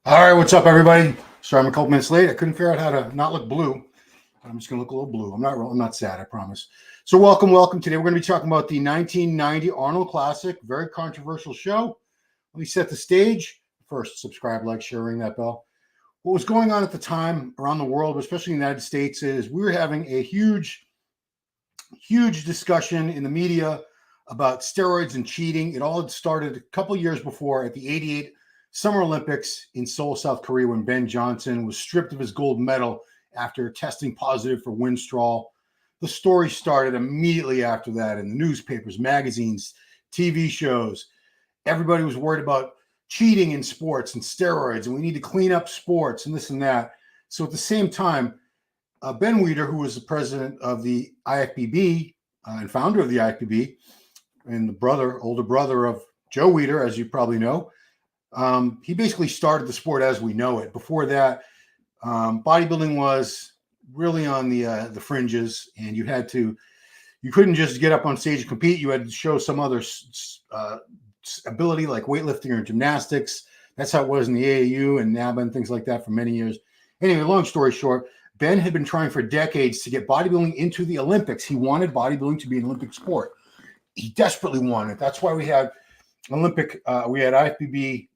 All right, what's up, everybody? Sorry, I'm a couple minutes late. I couldn't figure out how to not look blue. I'm just going to look a little blue. I'm not sad, I promise. So welcome. Today we're going to be talking about the 1990 Arnold Classic. Very controversial show. Let me set the stage. First, subscribe, like, share, ring that bell. What was going on at the time around the world, especially in the United States, is we were having a huge discussion in the media about steroids and cheating. It all had started a couple years before at the 88 Summer Olympics in Seoul, South Korea, when Ben Johnson was stripped of his gold medal after testing positive for Winstrol. The story started immediately after that in the newspapers, magazines, TV shows. Everybody was worried about cheating in sports and steroids, and we need to clean up sports and this and that. So at the same time, Ben Weider, who was the president of the IFBB and founder of the IFBB, and the older brother of Joe Weider, as you probably know, he basically started the sport as we know it. Before that, bodybuilding was really on the fringes, and you couldn't just get up on stage and compete. You had to show some other ability, like weightlifting or gymnastics. That's how it was in the AAU and NABA and things like that for many years. Anyway, long story short, Ben had been trying for decades to get bodybuilding into the Olympics. He wanted bodybuilding to be an Olympic sport. He desperately wanted it. That's why we had IFBB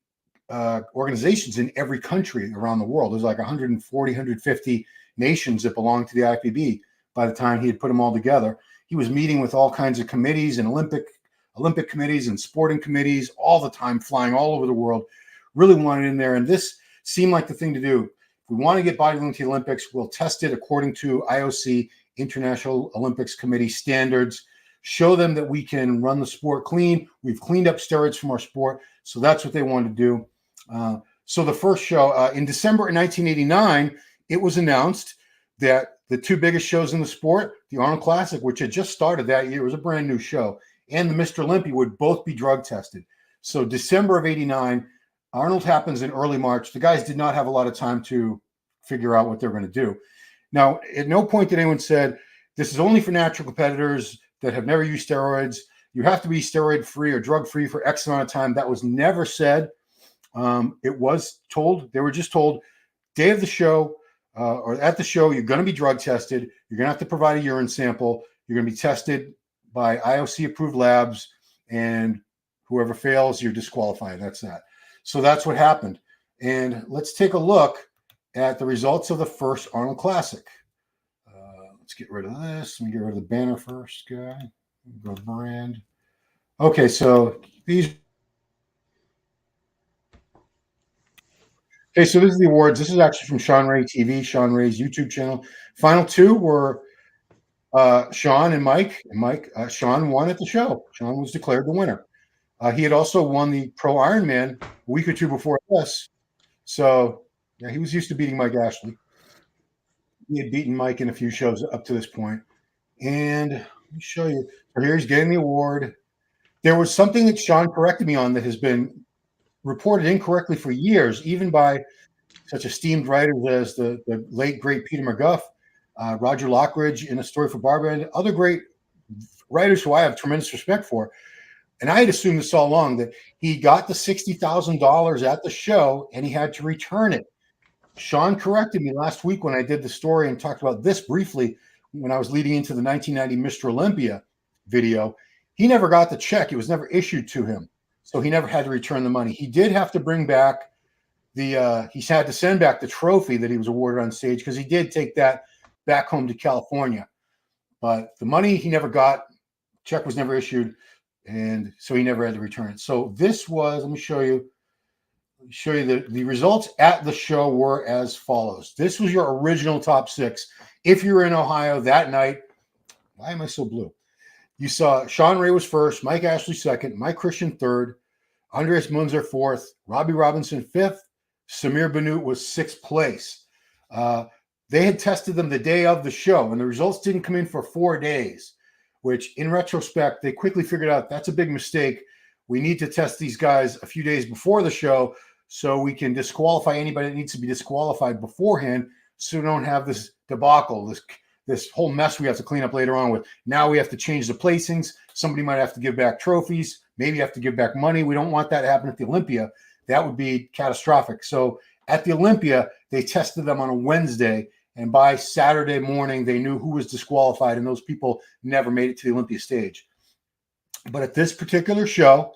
organizations in every country around the world. There's like 140, 150 nations that belong to the IFBB by the time he had put them all together. He was meeting with all kinds of committees and Olympic committees and sporting committees all the time, flying all over the world, really wanted in there. And this seemed like the thing to do. If we want to get bodybuilding to the Olympics, we'll test it according to IOC, International Olympics Committee standards, show them that we can run the sport clean. We've cleaned up steroids from our sport. So that's what they wanted to do. So the first show in December of 1989, it was announced that the two biggest shows in the sport, the Arnold Classic, which had just started that year, was a brand new show, and the Mr. Olympia would both be drug tested. So December of 89, Arnold happens in early March. The guys did not have a lot of time to figure out what they're going to do. Now, at no point did anyone said, this is only for natural competitors that have never used steroids. You have to be steroid-free or drug-free for X amount of time. That was never said. It was told, they were just told, day of the show or at the show, you're going to be drug tested. You're going to have to provide a urine sample. You're going to be tested by IOC-approved labs, and whoever fails, you're disqualified. That's that. So that's what happened. And let's take a look at the results of the first Arnold Classic. Let's get rid of this. Let me get rid of the banner first, guy. Go to brand. Okay, so these. Okay, so this is the awards. This is actually from Shawn Ray TV, Shawn Ray's YouTube channel. Final two were Shawn and Mike. Shawn won at the show. Shawn was declared the winner. He had also won the Pro Ironman a week or two before this. So yeah, he was used to beating Mike Ashley. He had beaten Mike in a few shows up to this point. And let me show you. So here he's getting the award. There was something that Shawn corrected me on that has been reported incorrectly for years, even by such esteemed writers as the late, great Peter McGuff, Roger Lockridge in A Story for Barbara, other great writers who I have tremendous respect for. And I had assumed this all along, that he got the $60,000 at the show and he had to return it. Shawn corrected me last week when I did the story and talked about this briefly when I was leading into the 1990 Mr. Olympia video. He never got the check. It was never issued to him. So he never had to return the money. He did have to bring back he had to send back the trophy that he was awarded on stage, because he did take that back home to California. But the money he never got, check was never issued, and so he never had to return it. So this was, let me show you the results at the show were as follows. This was your original top six. If you were in Ohio that night, why am I so blue? You saw Shawn Ray was first, Mike Ashley second, Mike Christian third, Andreas Munzer fourth, Robbie Robinson fifth, Samir Bannout was sixth place. They had tested them the day of the show, and the results didn't come in for 4 days, which in retrospect, they quickly figured out that's a big mistake. We need to test these guys a few days before the show so we can disqualify anybody that needs to be disqualified beforehand, so we don't have this debacle, this whole mess we have to clean up later on with. Now we have to change the placings. Somebody might have to give back trophies, maybe have to give back money. We don't want that to happen at the Olympia. That would be catastrophic. So At the Olympia, they tested them on a Wednesday, and by Saturday morning, they knew who was disqualified, and those people never made it to the Olympia stage. But at this particular show,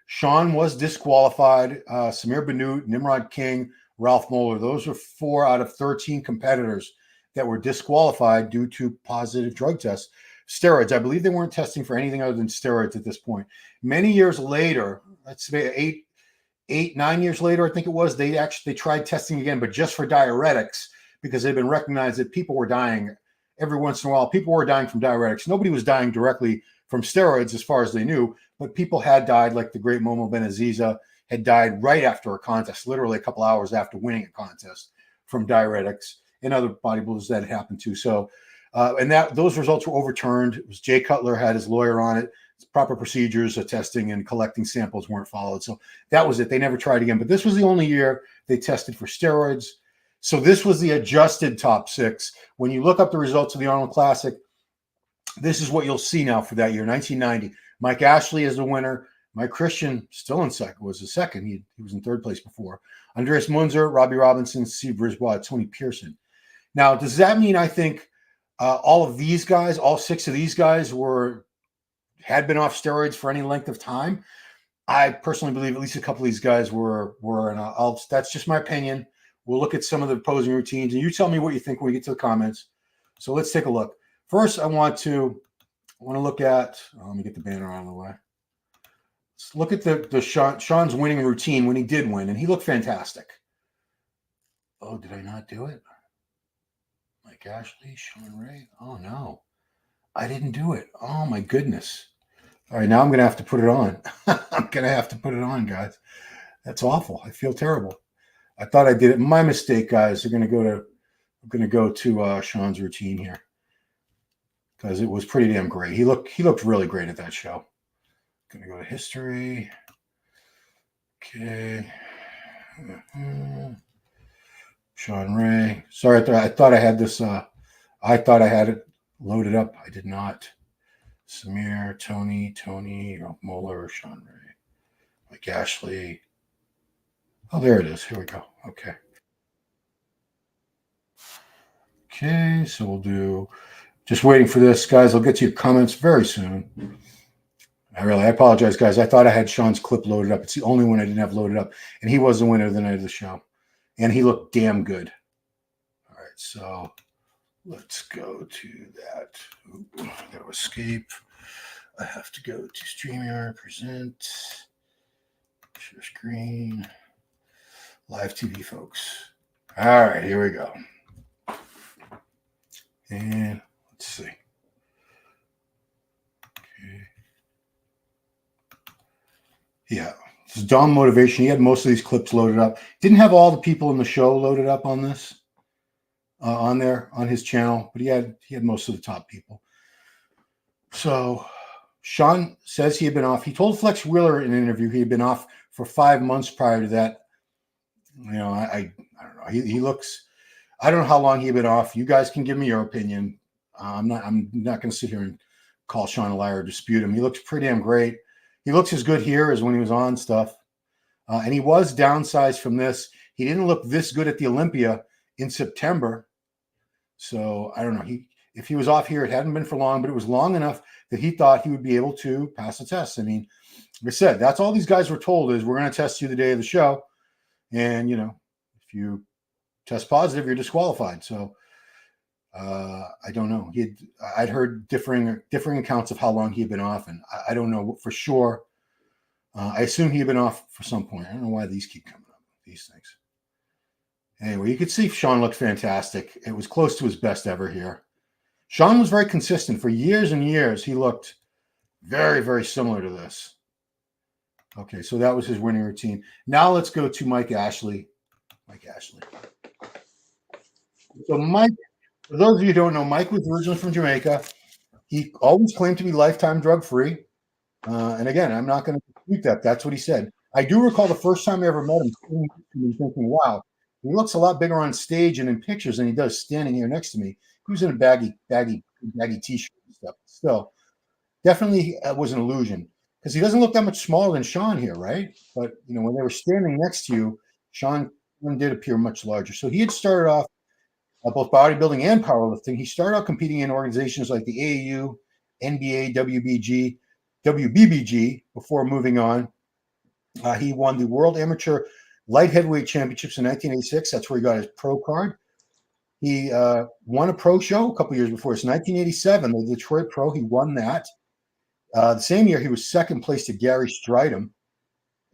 Shawn was disqualified. Samir Bannout, Nimrod King, Ralph Moeller. Those were 4 out of 13 competitors that were disqualified due to positive drug tests. Steroids. I believe they weren't testing for anything other than steroids at this point. Many years later, let's say 9 years later, I think it was, they tried testing again, but just for diuretics, because they've been recognized that people were dying every once in a while. People were dying from diuretics. Nobody was dying directly from steroids as far as they knew, but people had died, like the great Momo Benaziza had died right after a contest, literally a couple hours after winning a contest, from diuretics, and other bodybuilders that had happened to. So, and those results were overturned. It was Jay Cutler had his lawyer on it. Proper procedures of testing and collecting samples weren't followed. So that was it. They never tried again. But this was the only year they tested for steroids. So this was the adjusted top 6. When you look up the results of the Arnold Classic, this is what you'll see now for that year, 1990. Mike Ashley is the winner. Mike Christian, still in second, was the second. He was in third place before. Andreas Munzer, Robbie Robinson, Steve Brisbois, Tony Pearson. Now, does that mean I think all of these guys, all 6 of these guys had been off steroids for any length of time? I personally believe at least a couple of these guys were, and that's just my opinion. We'll look at some of the posing routines, and you tell me what you think when we get to the comments. So let's take a look. First, I want to look at, let me get the banner out of the way. Let's look at the Shawn's winning routine when he did win, and he looked fantastic. Oh, did I not do it? Mike Ashley, Shawn Ray. Oh, no. I didn't do it. Oh, my goodness. All right, now I'm going to have to put it on. I'm going to have to put it on, guys. That's awful. I feel terrible. I thought I did it. My mistake, guys. I'm going to go to Shawn's routine here, because it was pretty damn great. He looked really great at that show. Going to go to history. Okay. Shawn Ray. Sorry, I thought I had this. I thought I had it loaded up. I did not. Samir, Tony, Moeller, Shawn Ray, Mike Ashley. Oh, there it is. Here we go. Okay. Okay, so we'll do, just waiting for this, guys. I'll get to your comments very soon. I apologize, guys. I thought I had Shawn's clip loaded up. It's the only one I didn't have loaded up, and he was the winner of the night of the show, and he looked damn good. All right, so let's go to that. I got to escape. I have to go to StreamYard, present, share screen, live TV, folks. All right, here we go. And let's see. Okay. Yeah, this is Dom Motivation. He had most of these clips loaded up. Didn't have all the people in the show loaded up on this. On there on his channel, but he had most of the top people. So Shawn says he had been off. He told Flex Wheeler in an interview he had been off for 5 months prior to that. You know, I don't know. He looks. I don't know how long he had been off. You guys can give me your opinion. I'm not going to sit here and call Shawn a liar or dispute him. He looks pretty damn great. He looks as good here as when he was on stuff, and he was downsized from this. He didn't look this good at the Olympia in September. So I don't know. If he was off here, it hadn't been for long, but it was long enough that he thought he would be able to pass the test. I mean, like I said, that's all these guys were told is we're going to test you the day of the show. And, you know, if you test positive, you're disqualified. So I don't know. I'd heard differing accounts of how long he had been off, and I don't know for sure. I assume he had been off for some point. I don't know why these keep coming up, these things. Anyway, you could see Shawn looked fantastic. It was close to his best ever here. Shawn was very consistent. For years and years, he looked very, very similar to this. Okay, so that was his winning routine. Now let's go to Mike Ashley. Mike Ashley. So Mike, for those of you who don't know, Mike was originally from Jamaica. He always claimed to be lifetime drug-free. And again, I'm not going to dispute that. That's what he said. I do recall the first time I ever met him thinking, wow, he looks a lot bigger on stage and in pictures than he does standing here next to me. He was in a baggy t-shirt and stuff. Still, definitely was an illusion because he doesn't look that much smaller than Shawn here, right? But, you know, when they were standing next to you, Shawn one did appear much larger. So he had started off both bodybuilding and powerlifting. He started out competing in organizations like the AAU, NBA, WBG, WBBG before moving on. He won the World Amateur Light Heavyweight Championships in 1986. That's where he got his pro card. He won a pro show a couple years before. It's 1987, the Detroit Pro. He won that. The same year, he was second place to Gary Stridham.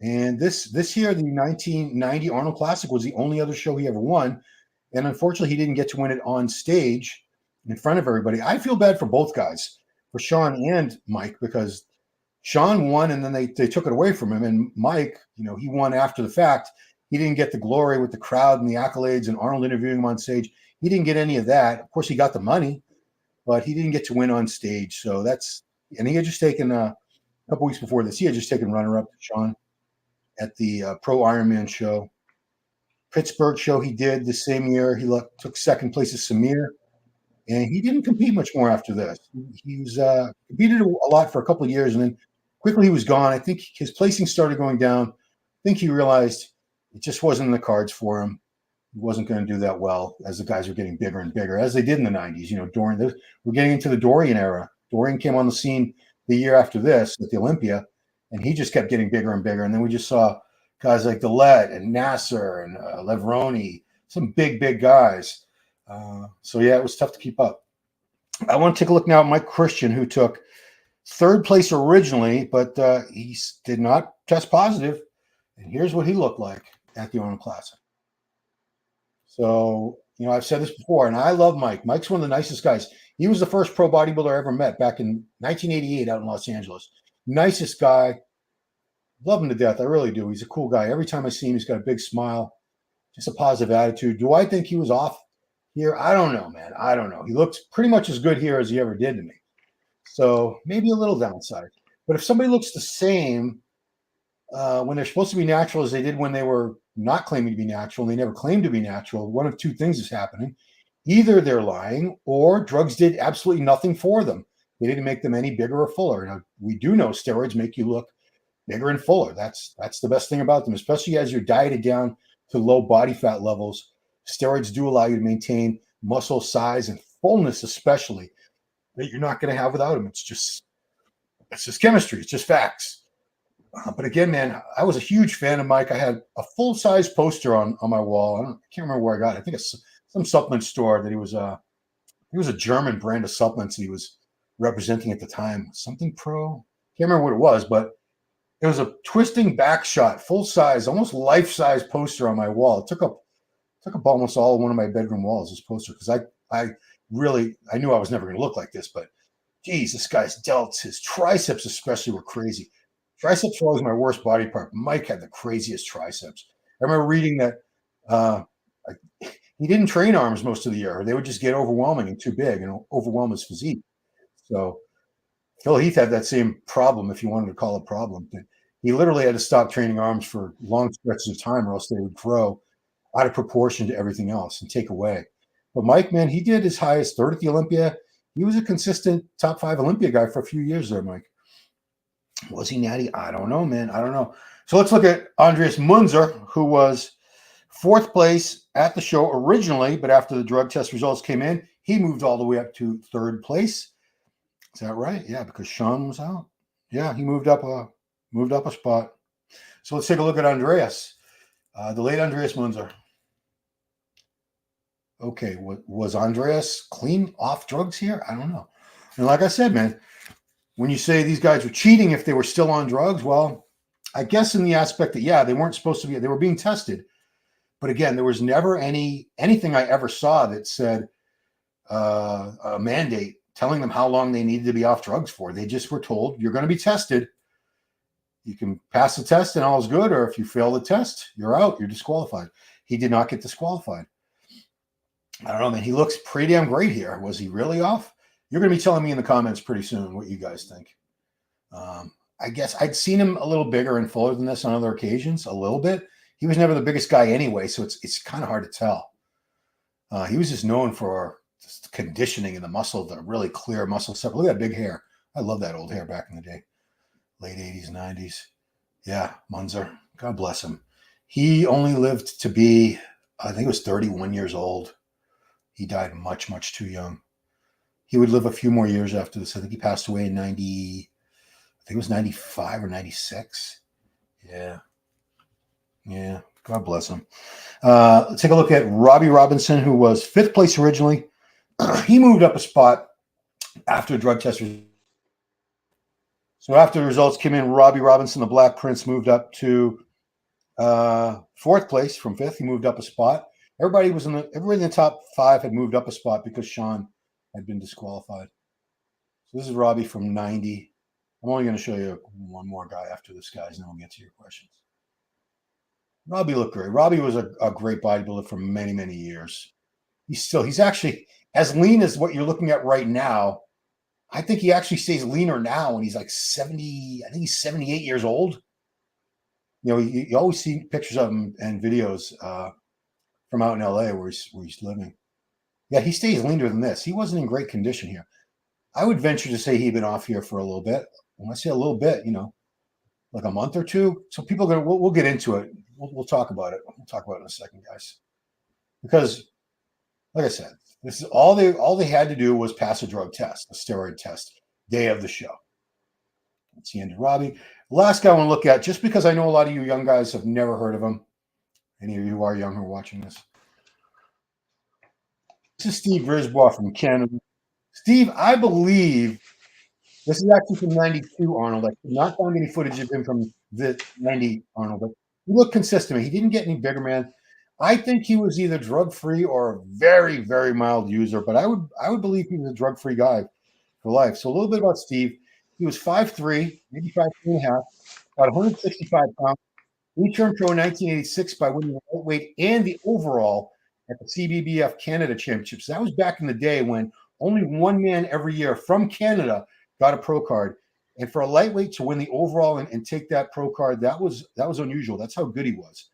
And this year, the 1990 Arnold Classic was the only other show he ever won. And unfortunately, he didn't get to win it on stage in front of everybody. I feel bad for both guys, for Shawn and Mike, because Shawn won and then they took it away from him. And Mike, he won after the fact. He didn't get the glory with the crowd and the accolades and Arnold interviewing him on stage. He didn't get any of that. Of course, he got the money, but he didn't get to win on stage. So and he had just taken a couple weeks before this, he had just taken runner-up to Shawn at the Pro Ironman show. Pittsburgh show he did the same year. He took second place to Samir, and he didn't compete much more after this. He was competed a lot for a couple of years, and then quickly he was gone. I think his placing started going down. I think he realized it just wasn't in the cards for him. He wasn't going to do that well as the guys were getting bigger and bigger, as they did in the 90s. We're getting into the Dorian era. Dorian came on the scene the year after this at the Olympia, and he just kept getting bigger and bigger. And then we just saw guys like Dillette and Nasser and Levroni, some big guys. So, yeah, it was tough to keep up. I want to take a look now at Mike Christian, who took third place originally, but he did not test positive. And here's what he looked like at the Arnold Classic. So, I've said this before, and I love Mike. Mike's one of the nicest guys. He was the first pro bodybuilder I ever met back in 1988 out in Los Angeles. Nicest guy. Love him to death. I really do. He's a cool guy. Every time I see him, he's got a big smile, just a positive attitude. Do I think he was off here? I don't know, man. I don't know. He looks pretty much as good here as he ever did to me. So maybe a little downside. But if somebody looks the same when they're supposed to be natural as they did when they were not claiming to be natural, and they never claimed to be natural, one of two things is happening. Either they're lying or drugs did absolutely nothing for them. They didn't make them any bigger or fuller. Now, we do know steroids make you look bigger and fuller. That's the best thing about them, especially as you're dieted down to low body fat levels. Steroids do allow you to maintain muscle size and fullness, especially, that you're not going to have without them. It's just chemistry. It's just facts. But again, man, I was a huge fan of Mike. I had a full-size poster on my wall. I can't remember where I got it. I think it's some supplement store that he was a German brand of supplements that he was representing at the time. Something Pro. Can't remember what it was, but it was a twisting back shot, full-size, almost life-size poster on my wall. It took up almost all of one of my bedroom walls, this poster, because I knew I was never going to look like this, but geez, this guy's delts, his triceps especially, were crazy. Triceps were always my worst body part. Mike had the craziest triceps. I remember reading that he didn't train arms most of the year. They would just get overwhelming and too big and overwhelm his physique. So Phil Heath had that same problem, if you wanted to call it a problem. He literally had to stop training arms for long stretches of time, or else they would grow out of proportion to everything else and take away. But Mike, man, he did his highest third at the Olympia. He was a consistent top 5 Olympia guy for a few years there, Mike. Was he natty? I don't know, man. I don't know. So let's look at Andreas Munzer, who was 4th place at the show originally, but after the drug test results came in, he moved all the way up to 3rd place. Is that right? Yeah, because Shawn was out. Yeah, he moved up a spot. So let's take a look at Andreas, the late Andreas Munzer. Okay, was Andreas clean off drugs here? I don't know. And like I said, man, when you say these guys were cheating if they were still on drugs, well, I guess in the aspect that, yeah, they weren't supposed to be, they were being tested. But again, there was never anything I ever saw that said a mandate telling them how long they needed to be off drugs for. They just were told, you're going to be tested. You can pass the test and all is good, or if you fail the test, you're out, you're disqualified. He did not get disqualified. I don't know, man. He looks pretty damn great here. Was he really off? You're going to be telling me in the comments pretty soon what you guys think. I guess I'd seen him a little bigger and fuller than this on other occasions, a little bit. He was never the biggest guy anyway, so it's kind of hard to tell. He was just known for just conditioning and the muscle, the really clear muscle stuff. Look at that big hair. I love that old hair back in the day. Late 80s, 90s. Yeah, Munzer. God bless him. He only lived to be, I think it was 31 years old. He died much, much too young. He would live a few more years after this. I think he passed away in 90, I think it was 95 or 96. Yeah. Yeah. God bless him. Let's take a look at Robbie Robinson, who was 5th place originally. He moved up a spot after a drug test. So after the results came in, Robbie Robinson, the Black Prince, moved up to 4th place from 5th. He moved up a spot. Everybody in the top 5 had moved up a spot because Shawn had been disqualified. So this is Robbie from 90. I'm only going to show you one more guy after this, guys, and then we'll get to your questions. Robbie looked great. Robbie was a great bodybuilder for many, many years. He's actually as lean as what you're looking at right now. I think he actually stays leaner now when he's like 70. I think he's 78 years old. You know, you always see pictures of him and videos from out in LA where he's living. Yeah, he stays leaner than this. He wasn't in great condition here. I would venture to say he'd been off here for a little bit. When I say a little bit, you know, like a month or two. So people are we'll get into it. We'll talk about it. We'll talk about it in a second, guys. Because, like I said, this is all they had to do was pass a drug test, a steroid test, day of the show. That's the end of Robbie. The last guy I want to look at, just because I know a lot of you young guys have never heard of him. Any of you who are young who are watching this. This is Steve Risbois from Canada. Steve, I believe this is actually from 92, Arnold. I could not find any footage of him from the 90, Arnold, but he looked consistent. He didn't get any bigger, man. I think he was either drug-free or a very, very mild user, but I would believe he was a drug-free guy for life. So a little bit about Steve. He was 5'3", maybe 5'3 and a half, about 165 pounds. He turned pro in 1986 by winning the lightweight and the overall at the CBBF Canada Championships. That was back in the day when only one man every year from Canada got a pro card. And for a lightweight to win the overall and take that pro card, that was unusual. That's how good he was.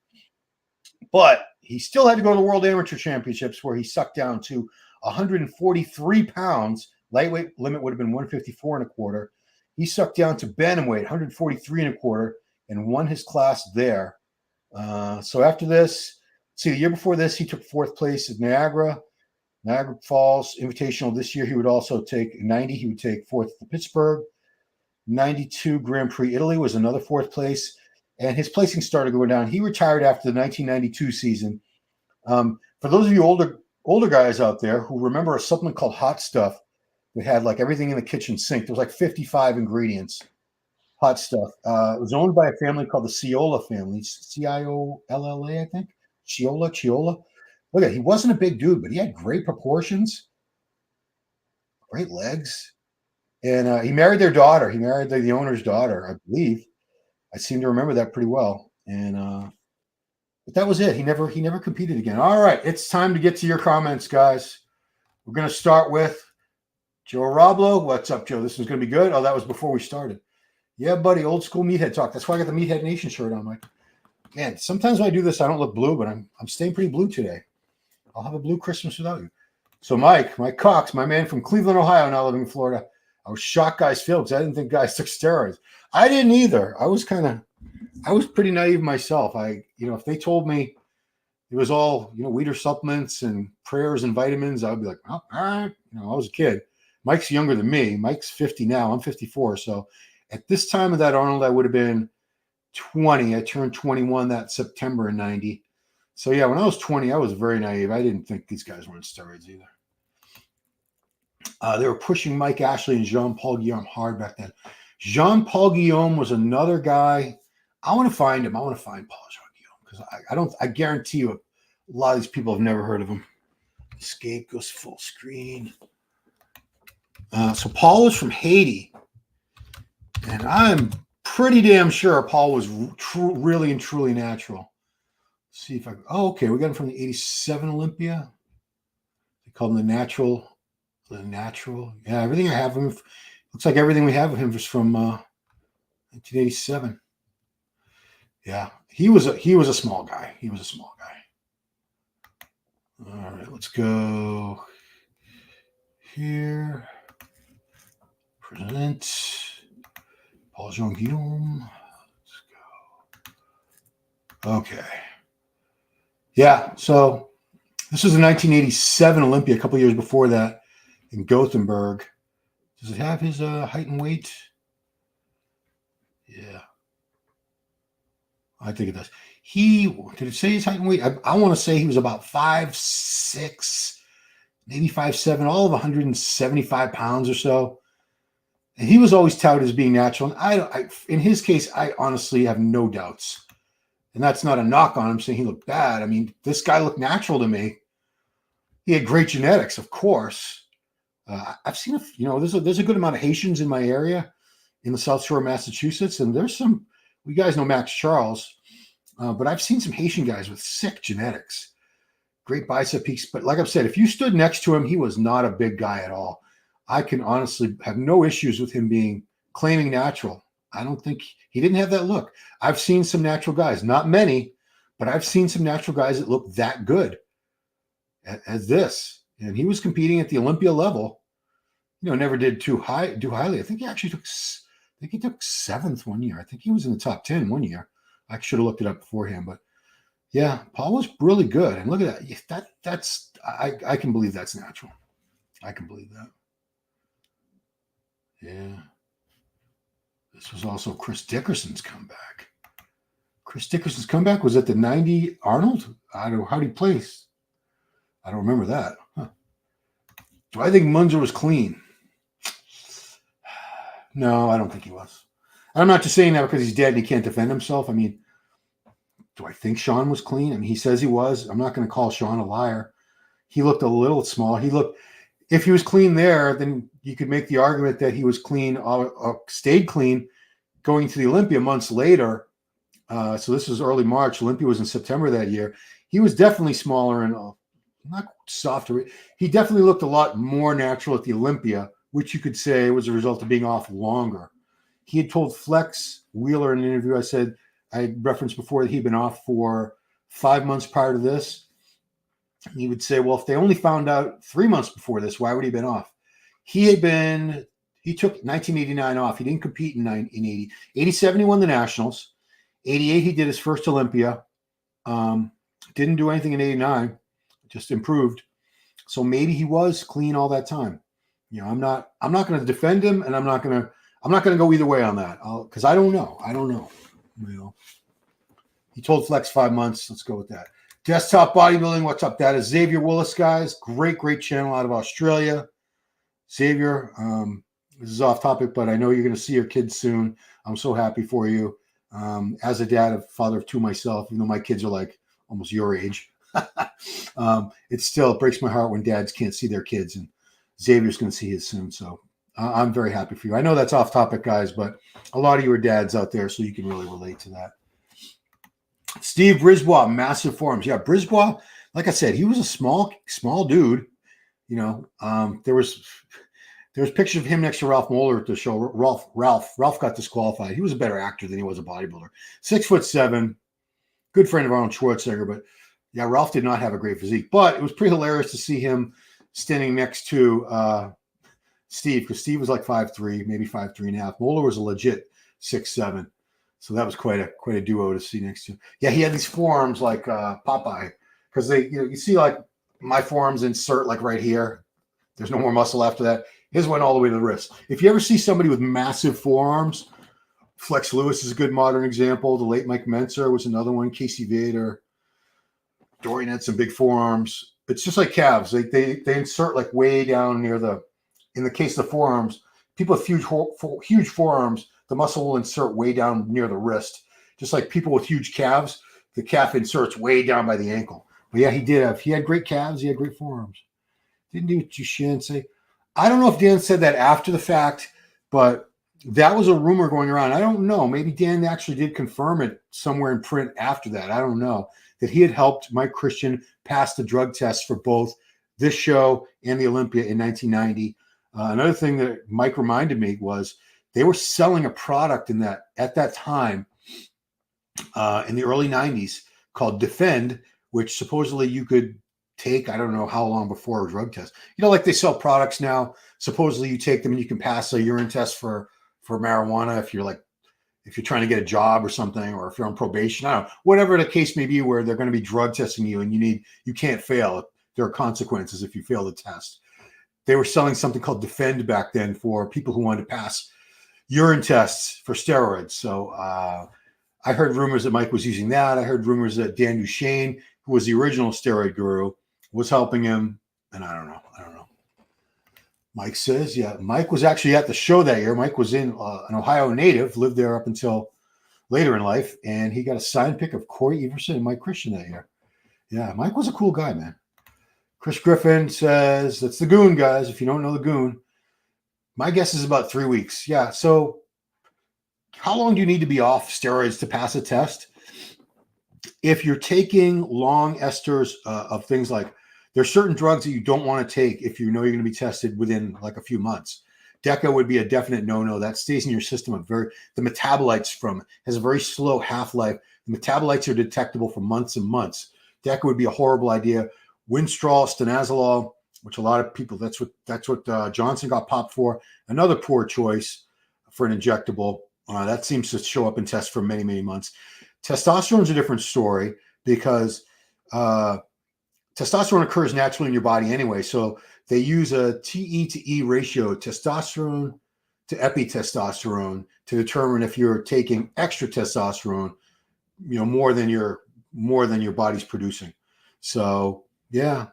But he still had to go to the World Amateur Championships where he sucked down to 143 pounds. Lightweight limit would have been 154 and a quarter. He sucked down to bantamweight, 143 and a quarter, and won his class there. So after this, see, the year before this, he took 4th place at Niagara Falls Invitational. This year, he would also take 90. He would take 4th at the Pittsburgh. 92 Grand Prix Italy was another 4th place. And his placing started going down. He retired after the 1992 season. For those of you older guys out there who remember a supplement called Hot Stuff that had like everything in the kitchen sink, there was like 55 ingredients. Hot Stuff. It was owned by a family called the Ciola family. Ciolla, I think. Chiola. Look at it. He wasn't a big dude, but he had great proportions, great legs. And he married their daughter. He married the owner's daughter, I believe. I seem to remember that pretty well. And but that was it. He never competed again. All right, it's time to get to your comments, guys. We're going to start with Joe Roblo. What's up, Joe? This is going to be good. Oh, that was before we started. Yeah, buddy, old school Meathead talk. That's why I got the Meathead Nation shirt on, Mike. Man, sometimes when I do this, I don't look blue, but I'm staying pretty blue today. I'll have a blue Christmas without you. So Mike Cox, my man from Cleveland, Ohio, now living in Florida. I was shocked guys failed because I didn't think guys took steroids. I didn't either. I was pretty naive myself. If they told me it was all, Weider supplements and prayers and vitamins, I would be like, oh, all right. I was a kid. Mike's younger than me. Mike's 50 now. I'm 54. So at this time of that, Arnold, I would have been 20. I turned 21 that September in 90. So yeah, when I was 20, I was very naive. I didn't think these guys were on steroids either. They were pushing Mike Ashley and Jean-Paul Guillaume hard back then. Jean-Paul Guillaume was another guy. I want to find him. I want to find Paul Jean Guillaume because I guarantee you a lot of these people have never heard of him. Escape goes full screen. So Paul was from Haiti. And I'm pretty damn sure Paul was really and truly natural. Let's see if I... Oh, okay. We got him from the 87 Olympia. They call him the natural. Yeah, everything I have of him... Looks like everything we have of him was from 1987. Yeah, he was a small guy. All right, let's go here. Present Paul Jean Guillaume. Let's go. Okay. Yeah. So this was the 1987 Olympia, a couple years before that in Gothenburg. Does it have his height and weight? Yeah, I think it does. Did it say his height and weight? I want to say he was about 5'6", maybe 5'7", all of 175 pounds or so. And he was always touted as being natural. And in his case, I honestly have no doubts. And that's not a knock on him saying he looked bad. I mean, this guy looked natural to me. He had great genetics, of course. I've seen, there's a good amount of Haitians in my area in the South Shore of Massachusetts. And there's some, you guys know Max Charles, but I've seen some Haitian guys with sick genetics, great bicep peaks. But like I've said, if you stood next to him, he was not a big guy at all. I can honestly have no issues with him claiming natural. I don't think he didn't have that look. I've seen some natural guys, not many, but I've seen some natural guys that look that good as this. And he was competing at the Olympia level. Never did too highly. I think he took seventh one year. I think he was in the top 10 one year. I should have looked it up beforehand, but yeah, Paul was really good. And look at that. I can believe that's natural. I can believe that. Yeah. This was also Chris Dickerson's comeback. Chris Dickerson's comeback was at the 90 Arnold. I don't know how he placed. I don't remember that. Huh. Do I think Munzer was clean? No, I don't think he was. I'm not just saying that because he's dead and he can't defend himself. I mean, do I think Shawn was clean? I mean, he says he was. I'm not going to call Shawn a liar. He looked a little small. If he was clean there, then you could make the argument that he was clean, stayed clean going to the Olympia months later. So this was early March. Olympia was in September that year. He was definitely smaller and not softer. He definitely looked a lot more natural at the Olympia, which you could say was a result of being off longer. He had told Flex Wheeler in an interview, I referenced before, that he'd been off for 5 months prior to this. He would say, well, if they only found out 3 months before this, why would he have been off? He took 1989 off. He didn't compete in 1980. 87, he won the Nationals. 88, he did his first Olympia. Didn't do anything in 89, just improved. So maybe he was clean all that time. I'm not going to defend him, and I'm not going to go either way on that because I don't know. He told Flex 5 months. Let's go with that. Desktop Bodybuilding. What's up? That is Xavier Willis, guys. Great channel out of Australia. Xavier, this is off topic, but I know you're going to see your kids soon. I'm so happy for you. As a dad, a father of two myself, even though my kids are like almost your age, it breaks my heart when dads can't see their kids, and Xavier's going to see his soon. So I'm very happy for you. I know that's off topic, guys, but a lot of you are dads out there, so you can really relate to that. Steve Brisbois, massive forearms. Yeah, Brisbois, like I said, he was a small dude. There was pictures of him next to Ralph Moeller at the show. Ralph got disqualified. He was a better actor than he was a bodybuilder. 6'7", good friend of Arnold Schwarzenegger. But yeah, Ralph did not have a great physique. But it was pretty hilarious to see him standing next to Steve, because Steve was like 5'3", maybe 5'3.5". Moeller was a legit 6'7". So that was quite a duo to see next to him. Yeah, he had these forearms like Popeye, because you see like my forearms insert like right here. There's no more muscle after that. His went all the way to the wrist. If you ever see somebody with massive forearms, Flex Lewis is a good modern example. The late Mike Menzer was another one. Casey Vader. Dorian had some big forearms. It's just like calves. They insert like way down in the case of the forearms, people with huge forearms, the muscle will insert way down near the wrist. Just like people with huge calves, the calf inserts way down by the ankle. But yeah, he had great calves. He had great forearms. Didn't do what Duchenne say. I don't know if Dan said that after the fact, but that was a rumor going around. I don't know. Maybe Dan actually did confirm it somewhere in print after that. I don't know. That he had helped Mike Christian pass the drug test for both this show and the Olympia in 1990. Another thing that Mike reminded me was they were selling a product at that time in the early 90s called Defend, which supposedly you could take, I don't know how long before a drug test. Like they sell products now. Supposedly you take them and you can pass a urine test for marijuana if you're like if you're trying to get a job or something, or if you're on probation, I don't know, whatever the case may be, where they're going to be drug testing you and you can't fail. There are consequences if you fail the test. They were selling something called Defend back then for people who wanted to pass urine tests for steroids. So I heard rumors that Mike was using that. I heard rumors that Dan Duchesne, who was the original steroid guru, was helping him. And I don't know. Mike says, yeah, Mike was actually at the show that year. Mike was an Ohio native, lived there up until later in life, and he got a signed pick of Corey Everson and Mike Christian that year. Yeah, Mike was a cool guy, man. Chris Griffin says, that's the Goon, guys. If you don't know the Goon, my guess is about 3 weeks. Yeah, so how long do you need to be off steroids to pass a test? If you're taking long esters of things like, there's certain drugs that you don't want to take if you know you're going to be tested within like a few months. Deca would be a definite no-no. That stays in your system. The metabolites from it has a very slow half-life. The metabolites are detectable for months and months. Deca would be a horrible idea. Winstrol, stanozolol, which a lot of people, that's what Johnson got popped for. Another poor choice for an injectable. That seems to show up in tests for many, many months. Testosterone is a different story because testosterone occurs naturally in your body anyway. So they use a TE to E ratio, testosterone to epitestosterone, to determine if you're taking extra testosterone, more than your body's producing. So yeah,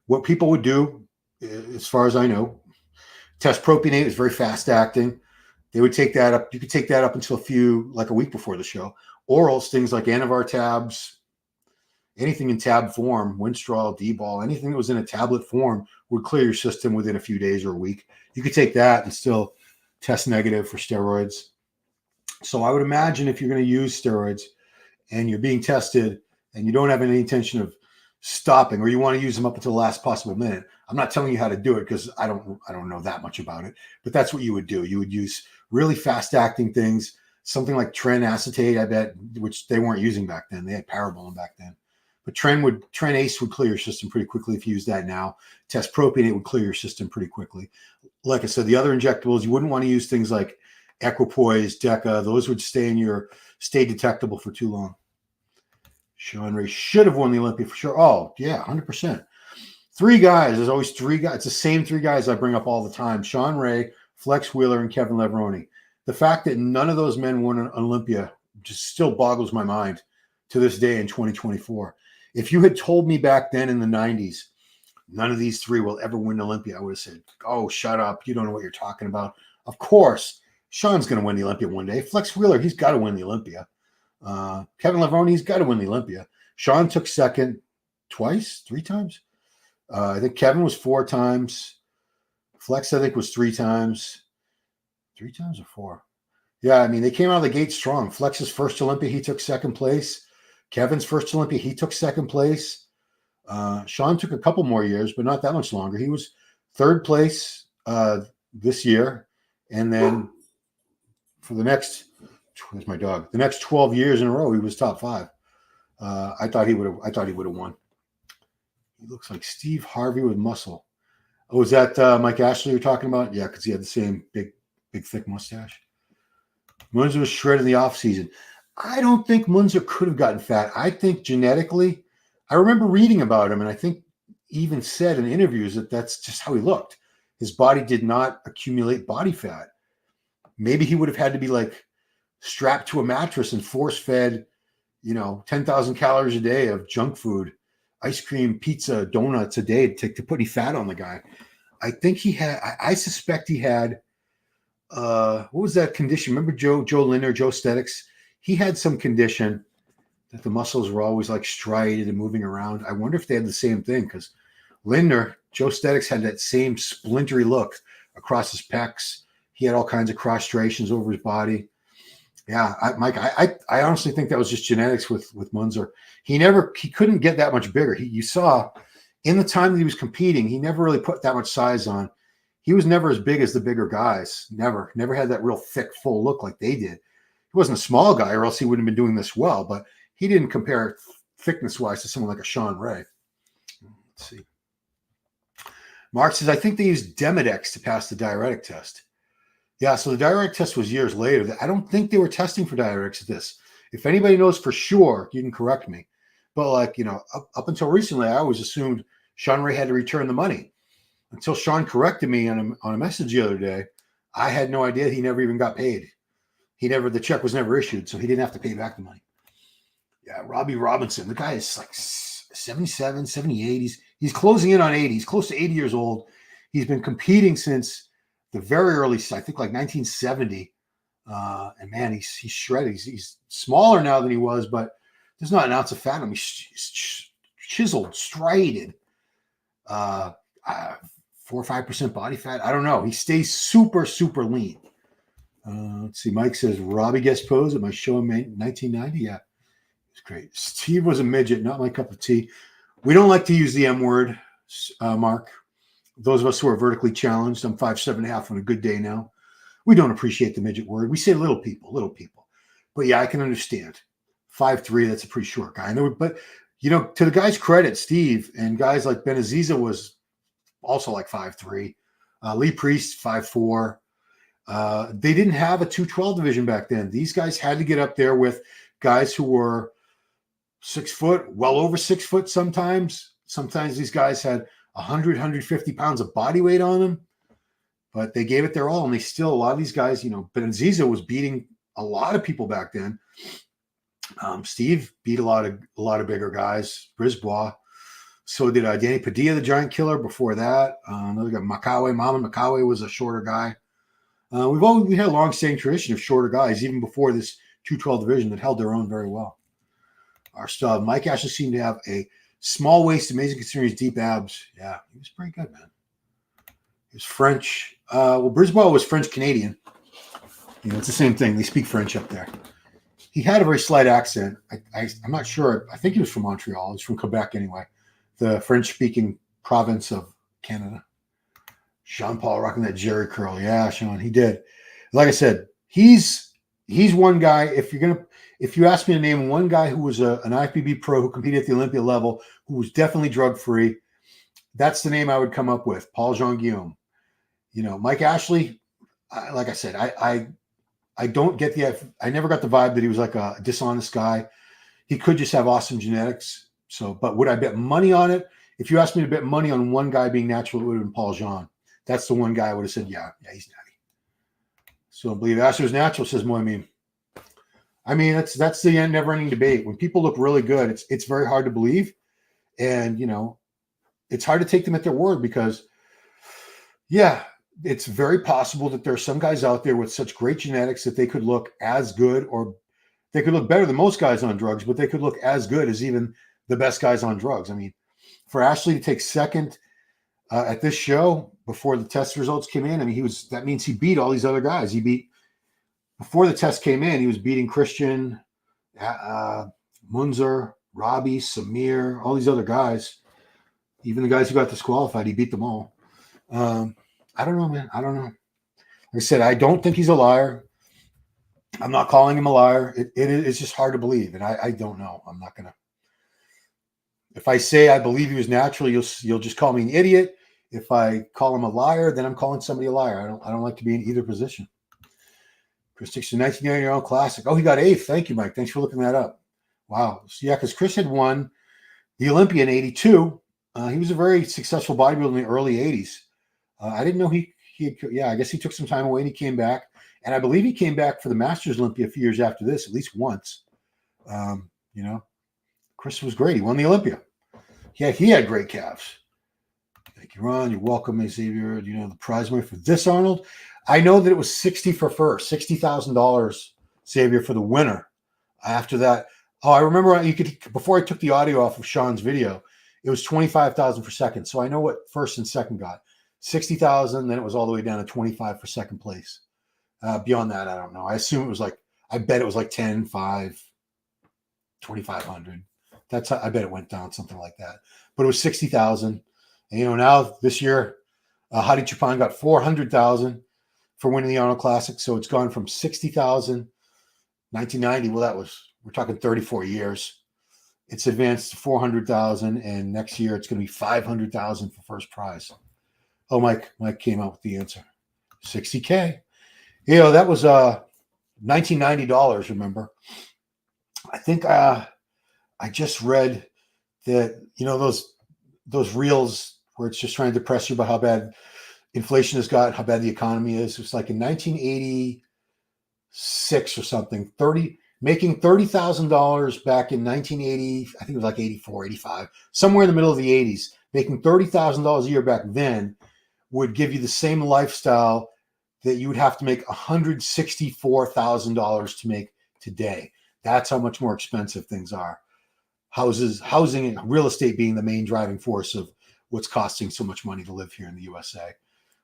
what people would do, as far as I know, test propionate is very fast acting. They would take that up. You could take that up until a week before the show. Orals, things like Anavar tabs, anything in tab form, Winstrol, D-ball, anything that was in a tablet form would clear your system within a few days or a week. You could take that and still test negative for steroids. So I would imagine if you're going to use steroids and you're being tested and you don't have any intention of stopping, or you want to use them up until the last possible minute, I'm not telling you how to do it because I don't know that much about it, but that's what you would do. You would use really fast acting things, something like Tren acetate, I bet, which they weren't using back then. They had Parabolin back then. But Tren Ace would clear your system pretty quickly if you use that now. Test propionate would clear your system pretty quickly. Like I said, the other injectables, you wouldn't want to use things like Equipoise, Deca. Those would stay detectable for too long. Shawn Ray should have won the Olympia for sure. Oh, yeah, 100%. Three guys. There's always three guys. It's the same three guys I bring up all the time. Shawn Ray, Flex Wheeler, and Kevin Levrone. The fact that none of those men won an Olympia just still boggles my mind to this day in 2024. If you had told me back then in the 90s, none of these three will ever win Olympia, I would have said, oh, shut up. You don't know what you're talking about. Of course, Shawn's going to win the Olympia one day. Flex Wheeler, he's got to win the Olympia. Kevin Levrone, he's got to win the Olympia. Shawn took second three times. I think Kevin was 4 times. Flex, I think, was 3 times. 3 times or 4? Yeah, I mean, they came out of the gate strong. Flex's first Olympia, he took second place. Kevin's first Olympia, he took second place. Shawn took a couple more years, but not that much longer. He was third place this year. And then for the next, where's my dog? The next 12 years in a row, he was top 5. I thought he would have won. He looks like Steve Harvey with muscle. Oh, is that Mike Ashley you're talking about? Yeah, because he had the same big, thick mustache. Munzer was shredded in the offseason. I don't think Munzer could have gotten fat. I think genetically, I remember reading about him, and I think even said in interviews that that's just how he looked. His body did not accumulate body fat. Maybe he would have had to be like strapped to a mattress and force-fed, 10,000 calories a day of junk food, ice cream, pizza, donuts a day to put any fat on the guy. I think I suspect he had, what was that condition? Remember Joe Lindner, Joe Stetics? He had some condition that the muscles were always like striated and moving around. I wonder if they had the same thing, because Lindner, Joe Stetics, had that same splintery look across his pecs. He had all kinds of cross striations over his body. Yeah, Mike, I honestly think that was just genetics with Munzer. He couldn't get that much bigger. You saw in the time that he was competing, he never really put that much size on. He was never as big as the bigger guys. Never had that real thick, full look like they did. He wasn't a small guy, or else he wouldn't have been doing this well, but he didn't compare thickness-wise to someone like a Shawn Ray. Let's see. Mark says, I think they used Demodex to pass the diuretic test. Yeah, so the diuretic test was years later. I don't think they were testing for diuretics at this. If anybody knows for sure, you can correct me. But like, up until recently, I always assumed Shawn Ray had to return the money. Until Shawn corrected me on a message the other day, I had no idea he never even got paid. The check was never issued, so he didn't have to pay back the money. Yeah, Robbie Robinson, the guy is like 77, 78. He's closing in on 80. He's close to 80 years old. He's been competing since the very early, I think like 1970. And man, he's shredded. He's smaller now than he was, but there's not an ounce of fat on him. He's chiseled, striated. 4 or 5% body fat. I don't know. He stays super, super lean. Let's see. Mike says Robbie guest pose at my show in 1990. Yeah, it's great. Steve was a midget, not my cup of tea. We don't like to use the M word, Mark. Those of us who are vertically challenged, I'm 5'7.5" on a good day now. We don't appreciate the midget word. We say little people. But yeah, I can understand. 5'3", that's a pretty short guy. But to the guy's credit, Steve and guys like Benaziza was also like 5'3". Lee Priest 5'4". They didn't have a 212 division back then. These guys had to get up there with guys who were 6 foot, well over 6 foot sometimes. Sometimes these guys had 100, 150 pounds of body weight on them, but they gave it their all. And a lot of these guys, Benaziza was beating a lot of people back then. Steve beat a lot of bigger guys. Brisbois. So did Danny Padilla, the Giant Killer. Before that, another guy, Makawe. Mama Makawe was a shorter guy. We had a long-standing tradition of shorter guys, even before this 212 division, that held their own very well. Our stud, Mike Ashley, seemed to have a small waist, amazing considering his deep abs. Yeah, he was pretty good, man. He was French. Brisbois was French-Canadian. It's the same thing. They speak French up there. He had a very slight accent. I'm not sure. I think he was from Montreal. He's from Quebec anyway, the French-speaking province of Canada. Sean Paul rocking that Jerry curl. Yeah, Sean, he did. Like I said, he's one guy. If you ask me to name one guy who was an IFBB pro who competed at the Olympia level, who was definitely drug-free, that's the name I would come up with, Paul Jean-Guillaume. Mike Ashley, like I said, I don't get I never got the vibe that he was like a dishonest guy. He could just have awesome genetics. But would I bet money on it? If you asked me to bet money on one guy being natural, it would have been Paul Jean. That's the one guy I would have said, yeah, he's natty. So I believe Asher's natural, says Moimim. I mean, that's the never-ending debate. When people look really good, it's very hard to believe. And, it's hard to take them at their word because, yeah, it's very possible that there are some guys out there with such great genetics that they could look as good, or they could look better than most guys on drugs, but they could look as good as even the best guys on drugs. I mean, for Ashley to take second at this show before the test results came in, I mean, that means he beat all these other guys. Before the test came in, he was beating Christian, Munzer, Robbie, Samir, all these other guys. Even the guys who got disqualified, he beat them all. I don't know, man. I don't know. Like I said, I don't think he's a liar. I'm not calling him a liar. It's just hard to believe, and I don't know. I'm not gonna. If I say I believe he was natural, you'll just call me an idiot. If I call him a liar, then I'm calling somebody a liar. I don't like to be in either position. Chris Dixon, 1990 Arnold Classic. Oh, he got 8th. Thank you, Mike. Thanks for looking that up. Wow. So, yeah, because Chris had won the Olympia in 82. He was a very successful bodybuilder in the early 80s. I didn't know I guess he took some time away and he came back. And I believe he came back for the Masters Olympia a few years after this, at least once. Chris was great. He won the Olympia. Yeah, he had great calves. Thank you, Ron. You're welcome, Xavier. Do you know the prize money for this, Arnold? I know that it was $60 for first, $60,000, Xavier, for the winner. After that, I remember before I took the audio off of Sean's video, it was $25,000 for second. So I know what first and second got. $60,000, then it was all the way down to $25,000 for second place. Beyond that, I don't know. I assume I bet it was like 10, 5, 2,500. I bet it went down something like that. But it was $60,000. And now this year, Hadi Chupan got $400,000 for winning the Arnold Classic. So it's gone from $60,000, 1990. Well, we're talking 34 years. It's advanced to $400,000, and next year it's going to be $500,000 for first prize. Oh, Mike came out with the answer. $60K. That was $1990. Remember? I think I just read that those reels where it's just trying to depress you about how bad inflation has got, how bad the economy is. It was like in 1986 or something, making $30,000 back in 1980. I think it was like 84, 85, somewhere in the middle of the 80s. Making $30,000 a year back then would give you the same lifestyle that you would have to make $164,000 to make today. That's how much more expensive things are. Housing, and real estate being the main driving force of what's costing so much money to live here in the USA.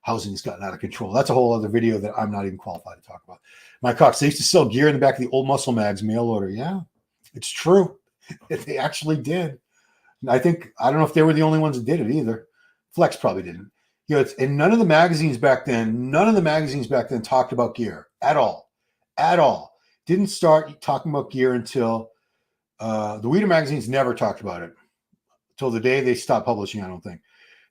Housing has gotten out of control. That's a whole other video that I'm not even qualified to talk about. My Cox, they used to sell gear in the back of the old Muscle Mags mail order. Yeah, it's true. They actually did. And I don't know if they were the only ones that did it either. Flex probably didn't. And none of the magazines back then talked about gear at all. At all. Didn't start talking about gear until the Weeder magazines never talked about it until the day they stopped publishing, I don't think.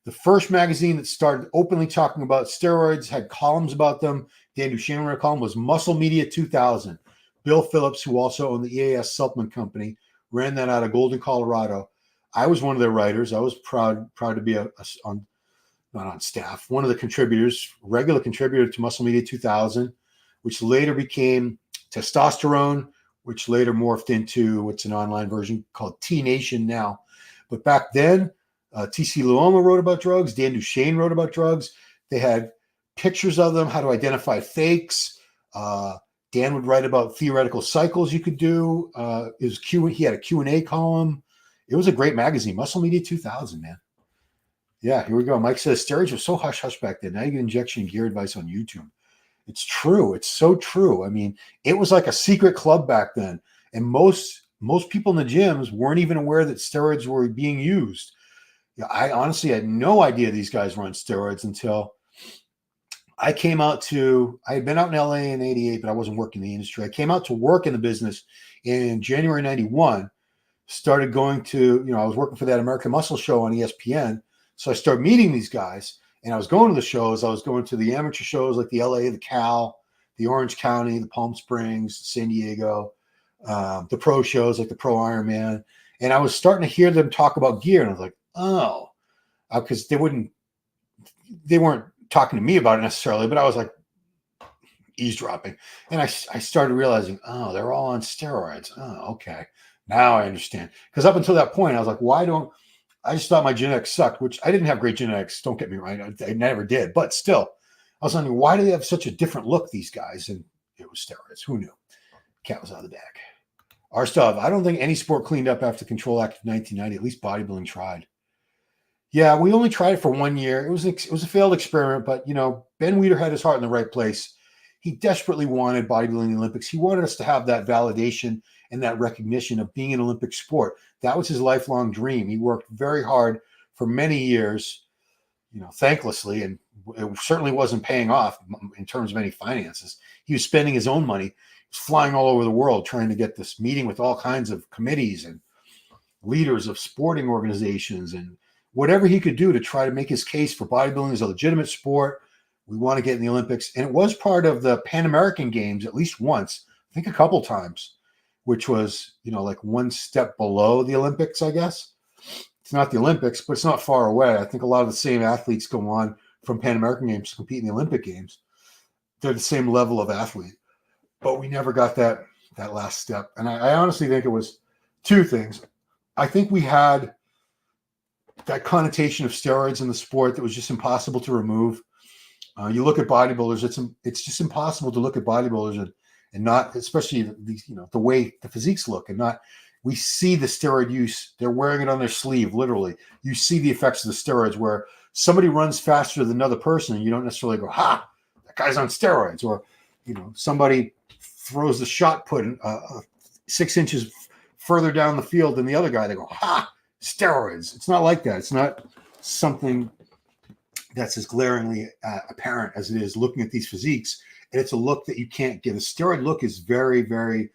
The first magazine that started openly talking about steroids, had columns about them, Dan Duchesne wrote a column, was Muscle Media 2000. Bill Phillips, who also owned the EAS Supplement Company, ran that out of Golden, Colorado. I was one of their writers. I was proud to be not on staff, one of the contributors, regular contributor to Muscle Media 2000, which later became Testosterone, which later morphed into what's an online version called T Nation now. But back then, T.C. Luoma wrote about drugs. Dan Duchesne wrote about drugs. They had pictures of them, how to identify fakes. Dan would write about theoretical cycles you could do. He had a Q&A column. It was a great magazine, Muscle Media 2000, man. Yeah, here we go. Mike says, steroids were so hush-hush back then. Now you get injection gear advice on YouTube. It's true. It's so true. I mean, it was like a secret club back then. And most people in the gyms weren't even aware that steroids were being used. Yeah, I honestly had no idea these guys were on steroids until I came out I had been out in LA in 88, but I wasn't working in the industry. I came out to work in the business in January 91, started going to, I was working for that American Muscle show on ESPN. So I started meeting these guys, and I was going to the shows. I was going to the amateur shows like the LA, the Cal, the Orange County, the Palm Springs, San Diego, the pro shows like the Pro Ironman. And I was starting to hear them talk about gear, and I was like, oh, because they weren't talking to me about it necessarily, but I was like eavesdropping. And I started realizing, oh, they're all on steroids. Oh, okay. Now I understand. Because up until that point, I was like, I just thought my genetics sucked, which I didn't have great genetics. Don't get me wrong. I never did. But still, I was wondering, why do they have such a different look, these guys? And it was steroids. Who knew? Cat was out of the bag. Our stuff. I don't think any sport cleaned up after the Control Act of 1990. At least bodybuilding tried. Yeah, we only tried it for 1 year. It was a failed experiment, but, Ben Weeder had his heart in the right place. He desperately wanted bodybuilding in the Olympics. He wanted us to have that validation and that recognition of being an Olympic sport. That was his lifelong dream. He worked very hard for many years, thanklessly, and it certainly wasn't paying off in terms of any finances. He was spending his own money. He was flying all over the world trying to get this meeting with all kinds of committees and leaders of sporting organizations and whatever he could do to try to make his case for bodybuilding as a legitimate sport. We want to get in the Olympics. And it was part of the Pan American Games at least once, I think a couple times, which was, like one step below the Olympics, I guess. It's not the Olympics, but it's not far away. I think a lot of the same athletes go on from Pan American Games to compete in the Olympic Games. They're the same level of athlete. But we never got that last step. And I honestly think it was two things. I think we had that connotation of steroids in the sport that was just impossible to remove. You look at bodybuilders, it's just impossible to look at bodybuilders and not, especially these, the way the physiques look, and not, we see the steroid use. They're wearing it on their sleeve, literally. You see the effects of the steroids where somebody runs faster than another person, and you don't necessarily go, ha, that guy's on steroids. Or, somebody throws the shot put 6 inches further down the field than the other guy. They go, ha, steroids. It's not like that. It's not something that's as glaringly apparent as it is looking at these physiques. And it's a look that you can't get. A steroid look is very, very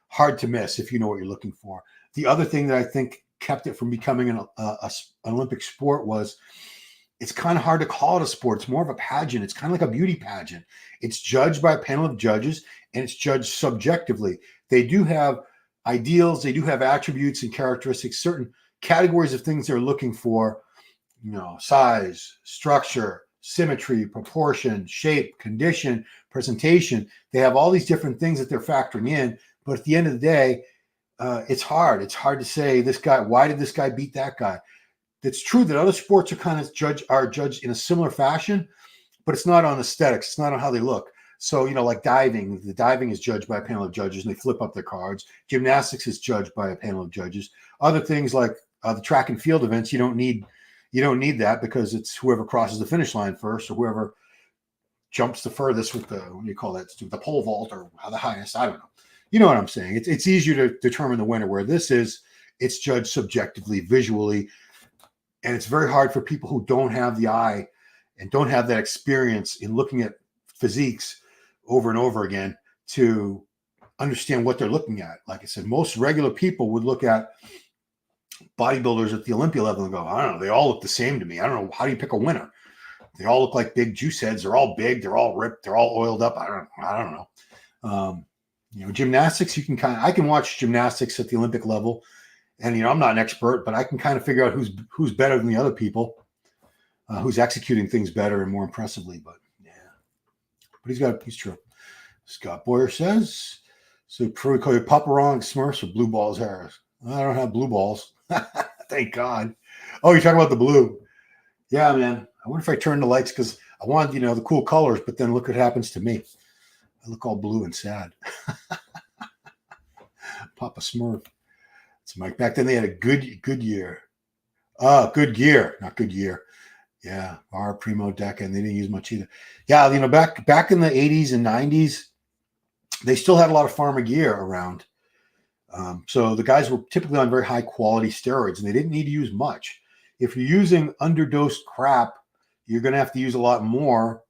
hard to miss if you know what you're looking for. The other thing that I think kept it from becoming an Olympic sport was it's kind of hard to call it a sport. It's more of a pageant. It's kind of like a beauty pageant. It's judged by a panel of judges, and it's judged subjectively. They do have ideals. They do have attributes and characteristics, certain categories of things they're looking for, size, structure, symmetry, proportion, shape, condition, presentation. They have all these different things that they're factoring in. But at the end of the day, it's hard. It's hard to say why did this guy beat that guy? It's true that other sports are judged in a similar fashion, but it's not on aesthetics. It's not on how they look. So, like diving, the diving is judged by a panel of judges and they flip up their cards. Gymnastics is judged by a panel of judges. Other things like the track and field events, you don't need that because it's whoever crosses the finish line first or whoever jumps the furthest with the pole vault or the highest. I don't know. You know what I'm saying? It's easier to determine the winner, where it's judged subjectively, visually. And it's very hard for people who don't have the eye and don't have that experience in looking at physiques over and over again to understand what they're looking at. Like I said, most regular people would look at bodybuilders at the Olympia level and go, I don't know, they all look the same to me. I don't know. How do you pick a winner? They all look like big juice heads. They're all big. They're all ripped. They're all oiled up. I don't know. Gymnastics, I can watch gymnastics at the Olympic level. And, I'm not an expert, but I can kind of figure out who's better than the other people, who's executing things better and more impressively. But, yeah. But he's true. Scott Boyer says, so probably call you Papa Wrong Smurfs or Blue Balls Harris. I don't have blue balls. Thank God. Oh, you're talking about the blue. Yeah, man. I wonder if I turn the lights because I want, the cool colors, but then look what happens to me. I look all blue and sad. Papa Smurf. So Mike, back then they had a good year. Good gear, not good year. Yeah, our Primo Deca, and they didn't use much either. Yeah, back in the 80s and 90s, they still had a lot of pharma gear around. So the guys were typically on very high quality steroids, and they didn't need to use much. If you're using underdosed crap, you're going to have to use a lot more,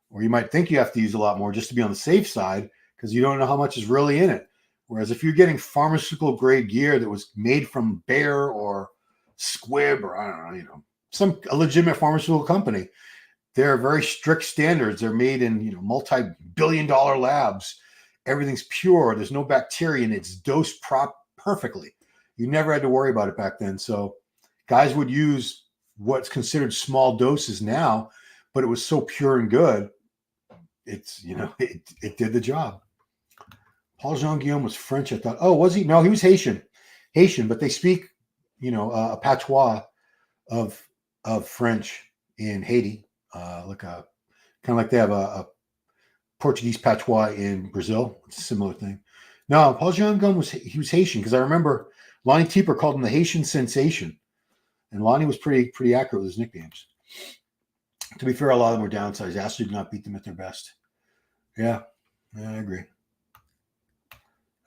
or you might think you have to use a lot more just to be on the safe side because you don't know how much is really in it. Whereas if you're getting pharmaceutical grade gear that was made from Bayer or Squibb or I don't know, a legitimate pharmaceutical company, there are very strict standards. They're made in multi-billion-dollar labs. Everything's pure. There's no bacteria and it's dosed perfectly. You never had to worry about it back then. So guys would use what's considered small doses now, but it was so pure and good. It's it did the job. Paul Jean Guillaume was French. I thought, oh, was he? No, he was Haitian, but they speak, a patois of French in Haiti, kind of like they have a Portuguese patois in Brazil. It's a similar thing. No, Paul Jean Guillaume was Haitian because I remember Lonnie Tieper called him the Haitian sensation, and Lonnie was pretty accurate with his nicknames. To be fair, a lot of them were downsized. Ashley did not beat them at their best. Yeah, I agree.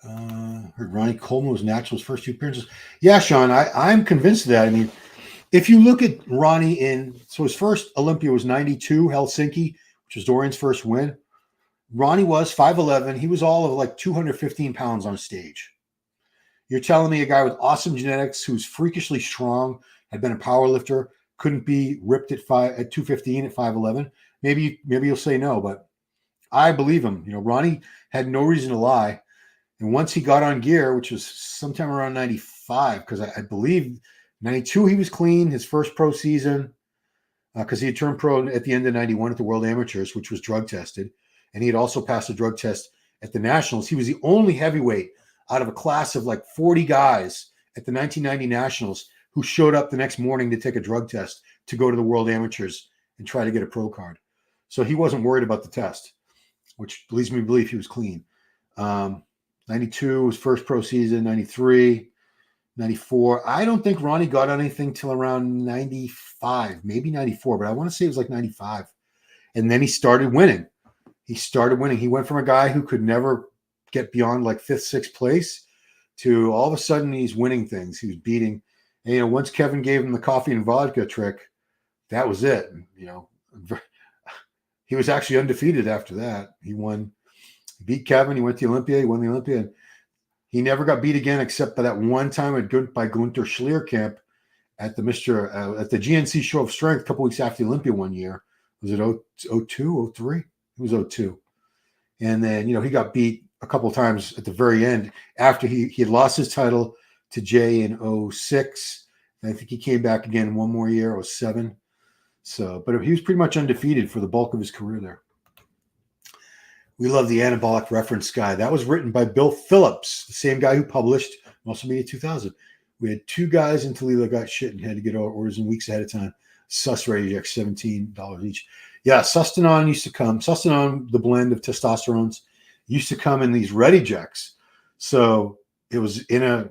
Heard Ronnie Coleman was Natural's first 2 appearances. Yeah, Sean, I'm convinced of that. I mean, if you look at Ronnie his first Olympia was 92, Helsinki, which was Dorian's first win. Ronnie was 5'11". He was all of like 215 pounds on stage. You're telling me a guy with awesome genetics who's freakishly strong, had been a power lifter, couldn't be ripped at 215 at 5'11". Maybe you'll say no, but I believe him. Ronnie had no reason to lie. And once he got on gear, which was sometime around 95, because I believe 92 he was clean, his first pro season, because he had turned pro at the end of 91 at the World Amateurs, which was drug tested. And he had also passed a drug test at the Nationals. He was the only heavyweight out of a class of like 40 guys at the 1990 Nationals who showed up the next morning to take a drug test to go to the World Amateurs and try to get a pro card. So he wasn't worried about the test, which leads me to believe he was clean. 92 was first pro season, 93, 94. I don't think Ronnie got anything till around 95, maybe 94, but I want to say it was like 95. And then he started winning. He went from a guy who could never get beyond like 5th, 6th place to all of a sudden he's winning things. He was beating. And, once Kevin gave him the coffee and vodka trick, that was it. He was actually undefeated after that. He beat Kevin. He went to the Olympia. He won the Olympia. And he never got beat again except by that one time by Gunther Schlierkamp at the at the GNC Show of Strength a couple weeks after the Olympia one year. Was it 02, 03? It was 02. And then, he got beat a couple of times at the very end after he had lost his title to Jay in 06. And I think he came back again one more year, 07. So, but he was pretty much undefeated for the bulk of his career there. We love the anabolic reference guy. That was written by Bill Phillips, the same guy who published Muscle Media 2000. We had 2 guys in Toledo got shit and had to get orders in weeks ahead of time. Sus Radiac, $17 each. Yeah, Sustanon used to come. Sustanon, the blend of testosterones, used to come in these Ready-Jects. So it was in a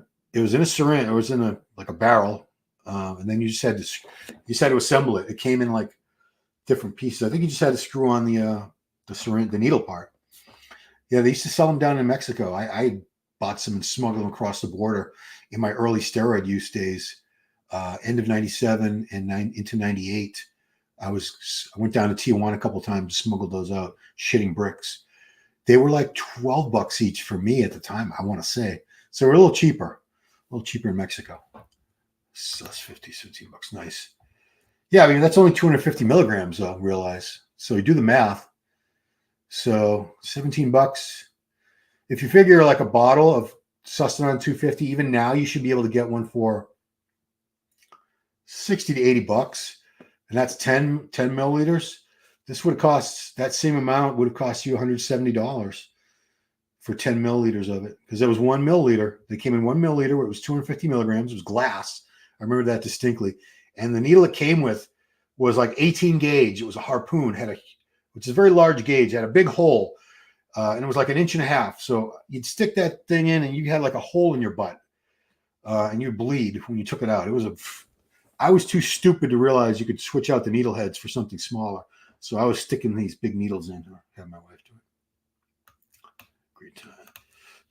syringe. It was in a barrel, and then you just had to assemble it. It came in like different pieces. I think you just had to screw on the syringe, the needle part. Yeah, they used to sell them down in Mexico. I bought some and smuggled them across the border in my early steroid use days, end of 97 and into 98. I went down to Tijuana a couple of times, smuggled those out, shitting bricks. They were like $12 each for me at the time, I want to say. So we're a little cheaper in Mexico. So that's $15 bucks. Nice. Yeah, I mean, that's only 250 milligrams, though, realize. So you do the math. So $17. If you figure like a bottle of Sustanon 250, even now you should be able to get one for $60 to $80. And that's 10 milliliters. This would cost, that same amount would have cost you $170 for 10 milliliters of it. Because there was 1 milliliter. They came in 1 milliliter where it was 250 milligrams. It was glass. I remember that distinctly. And the needle it came with was like 18 gauge. It was a harpoon, which is a very large gauge, had a big hole. And it was like 1.5 inches. So you'd stick that thing in and you had like a hole in your butt. And you'd bleed when you took it out. I was too stupid to realize you could switch out the needle heads for something smaller. So I was sticking these big needles in, or have my wife do it. Great time.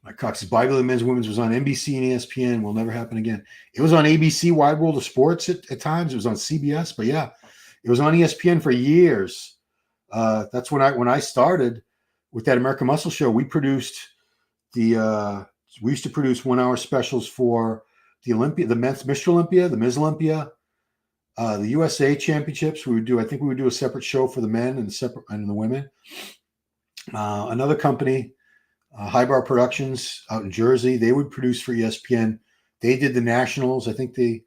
My Cox's Bodybuilding Men's Women's was on NBC and ESPN. Will never happen again. It was on ABC, Wide World of Sports at times. It was on CBS, but yeah, it was on ESPN for years. That's when I started with that American Muscle show. We used to produce 1 hour specials for the Olympia, the men's Mr. Olympia, the Ms. Olympia, the USA Championships. I think we would do a separate show for the men and the women. Another company, High Bar Productions out in Jersey, they would produce for ESPN. They did the nationals. I think they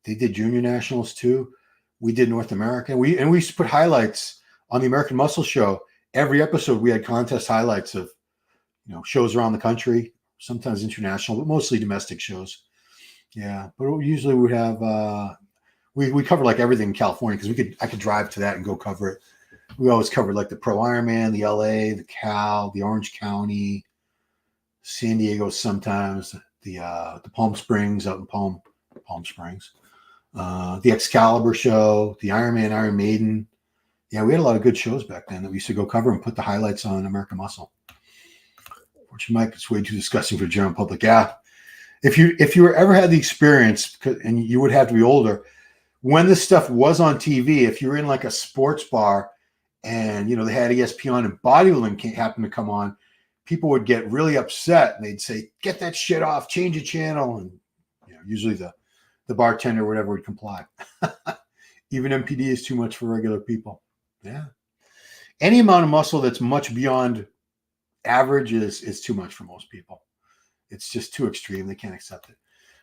did junior nationals too. We did North America. We used to put highlights on the American Muscle show. Every episode we had contest highlights of shows around the country, sometimes international, but mostly domestic shows. Yeah, but usually we would have we cover like everything in California because I could drive to that and go cover it. We always covered like the Pro Ironman, the LA, the Cal, the Orange County, San Diego sometimes, the Palm Springs out in Palm Springs, the Excalibur show, the Ironman, Iron Maiden. Yeah, we had a lot of good shows back then that we used to go cover and put the highlights on American Muscle. Which Mike, it's way too disgusting for the general public. Yeah. If you ever had the experience, and you would have to be older, when this stuff was on TV, if you're in like a sports bar and they had ESPN and bodybuilding happened to come on, people would get really upset and they'd say, "Get that shit off, change the channel." And usually the bartender or whatever would comply. Even MPD is too much for regular people. Yeah. Any amount of muscle that's much beyond average is too much for most people. It's just too extreme. They can't accept it.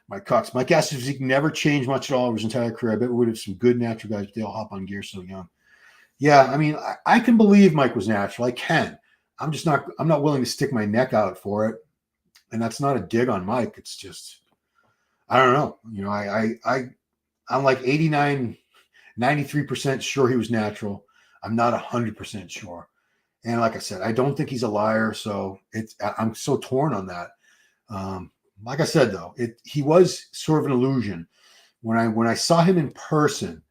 Mike Astor's physique never changed much at all over his entire career. I bet we would have some good natural guys, but they all hop on gear so young. Yeah, I mean, I can believe Mike was natural. I can. I'm not willing to stick my neck out for it. And that's not a dig on Mike. It's just, I don't know. I'm like 89, 93% sure he was natural. I'm not 100% sure. And like I said, I don't think he's a liar. So I'm so torn on that. Like I said, though, he was sort of an illusion. When I saw him in person,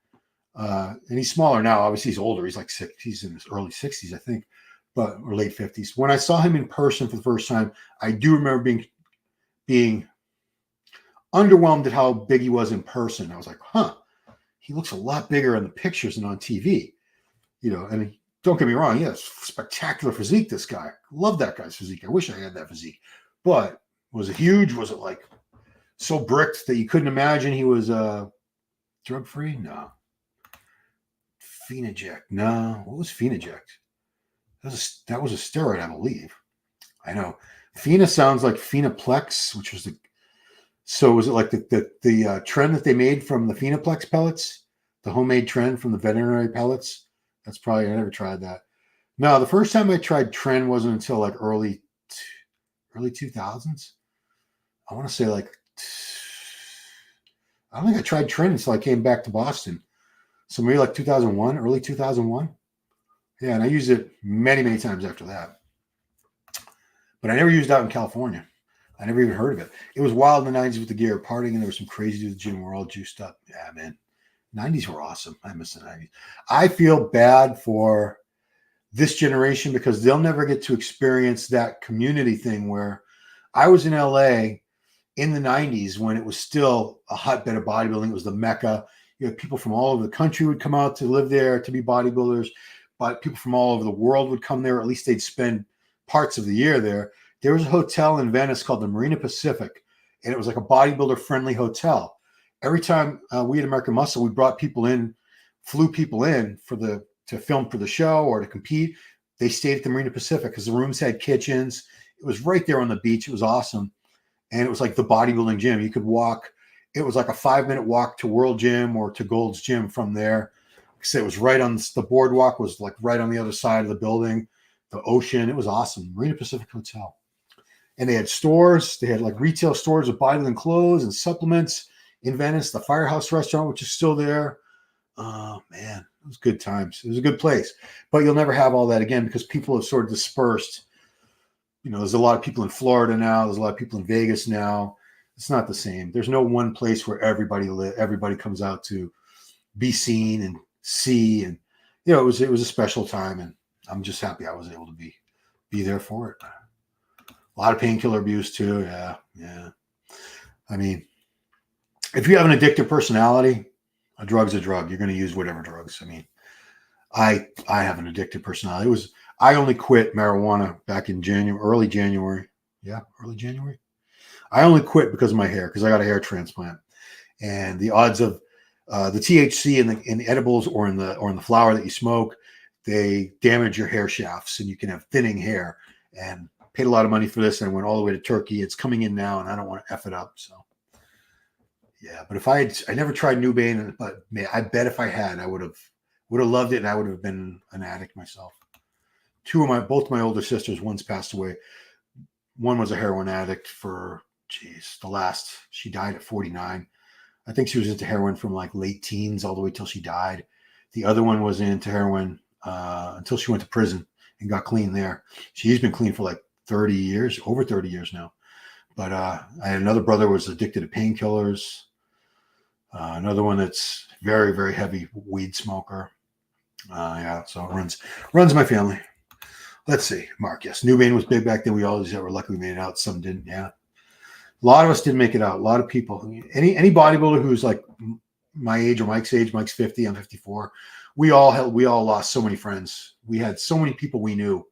and he's smaller now, obviously he's older. He's like he's in his early 60s, I think, or late 50s. When I saw him in person for the first time, I do remember being underwhelmed at how big he was in person. I was like, he looks a lot bigger in the pictures than on TV. And don't get me wrong, he has spectacular physique, this guy. Love that guy's physique. I wish I had that physique. But was it huge? Was it like so bricked that you couldn't imagine he was Drug free? No. Phenoject? No. What was Phenoject? That was a steroid, I believe. I know. Phena sounds like Phenoplex, which was the. So was it like the trend that they made from the Phenoplex pellets, the homemade trend from the veterinary pellets? That's probably, I never tried that. No, the first time I tried Tren wasn't until like early 2000s. I want to say like, I don't think I tried Tren until I came back to Boston. So maybe like 2001, early 2001. Yeah, and I used it many, many times after that. But I never used it out in California. I never even heard of it. It was wild in the 90s with the gear, partying, and there was some crazy dudes at the gym. We're all juiced up. Yeah, man. 90s were awesome. I miss the 90s. I feel bad for this generation because they'll never get to experience that community thing where I was in LA in the 90s when it was still a hotbed of bodybuilding. It was the Mecca. You had people from all over the country would come out to live there to be bodybuilders, but people from all over the world would come there. At least they'd spend parts of the year there. There was a hotel in Venice called the Marina Pacific, and it was like a bodybuilder-friendly hotel. Every time we at American Muscle, we brought people in, flew people in to film for the show or to compete. They stayed at the Marina Pacific because the rooms had kitchens. It was right there on the beach. It was awesome. And it was like the bodybuilding gym. You could walk. It was like a 5-minute walk to World Gym or to Gold's Gym from there. So it was right on the boardwalk was like right on the other side of the building, the ocean. It was awesome. Marina Pacific Hotel. And they had stores. They had like retail stores with bodybuilding clothes and supplements in Venice. The Firehouse restaurant, which is still there. Oh, man. It was good times. It was a good place. But you'll never have all that again because people have sort of dispersed. You know, there's a lot of people in Florida now. There's a lot of people in Vegas now. It's not the same. There's no one place where everybody comes out to be seen and see. And, you know, it was a special time. And I'm just happy I was able to be there for it. A lot of painkiller abuse too. Yeah. I mean, if you have an addictive personality, a drug's a drug. You're going to use whatever drugs. I mean, I have an addictive personality. I only quit marijuana back in early January. Yeah, early January. I only quit because of my hair, because I got a hair transplant, and the odds of the THC in the edibles or in the flower that you smoke, they damage your hair shafts, and you can have thinning hair. And paid a lot of money for this, and I went all the way to Turkey. It's coming in now, and I don't want to F it up. So, yeah. But I never tried Nubane, but man, I bet if I had, I would have loved it, and I would have been an addict myself. Both my older sisters, one's passed away. One was a heroin addict for, she died at 49. I think she was into heroin from like late teens all the way till she died. The other one was into heroin until she went to prison and got clean there. She's been clean for like 30 years, over 30 years now. But I had another brother who was addicted to painkillers. Another one that's very, very heavy weed smoker. Yeah, so it runs my family. Let's see, Mark. Yes, Nubane was big back then. We always were lucky we made it out. Some didn't. Yeah, a lot of us didn't make it out. A lot of people. Any bodybuilder who's like my age or Mike's age. Mike's 50. I'm 54. We all lost so many friends. We had so many people we knew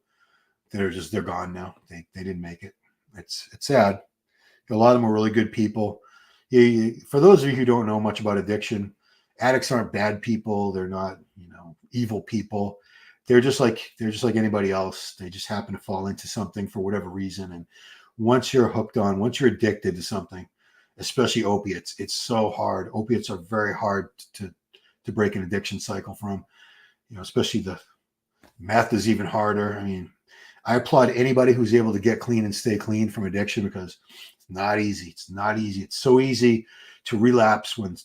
that they're gone now. They didn't make it. It's sad. A lot of them were really good people. For those of you who don't know much about addiction, addicts aren't bad people. They're not, evil people. They're just like anybody else. They just happen to fall into something for whatever reason. And once you're once you're addicted to something, especially opiates, it's so hard. Opiates are very hard to break an addiction cycle from, especially the meth is even harder. I mean, I applaud anybody who's able to get clean and stay clean from addiction because it's not easy. It's not easy. It's so easy to relapse when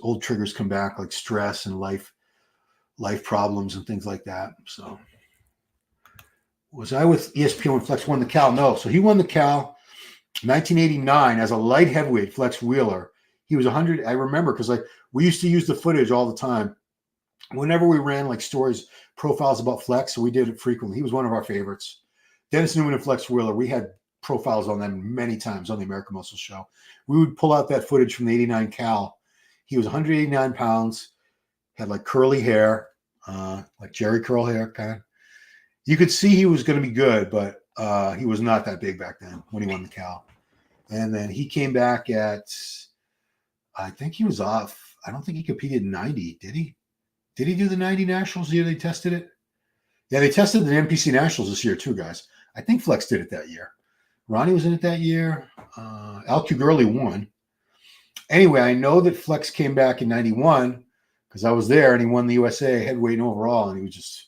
old triggers come back, like stress and life problems and things like that. So was I with ESPN when Flex won the Cal? No. So he won the Cal 1989 as a light heavyweight, Flex Wheeler. He was 100. I remember because we used to use the footage all the time. Whenever we ran like stories, profiles about Flex, so we did it frequently. He was one of our favorites. Dennis Newman and Flex Wheeler, we had profiles on them many times on the American Muscle Show. We would pull out that footage from the 89 Cal. He was 189 pounds, had like curly hair, like Jerry curl hair kind of. You could see he was going to be good, but he was not that big back then when he won the Cal. And then he came back at I think he was off. I don't think he competed in 90. Did he? Did he do the 90 Nationals the year they tested it? Yeah, they tested the NPC Nationals this year too, guys. I think Flex did it that year. Ronnie was in it that year. Al Gurley won. Anyway, I know that Flex came back in 91 because I was there and he won the USA heavyweight and overall, and he was just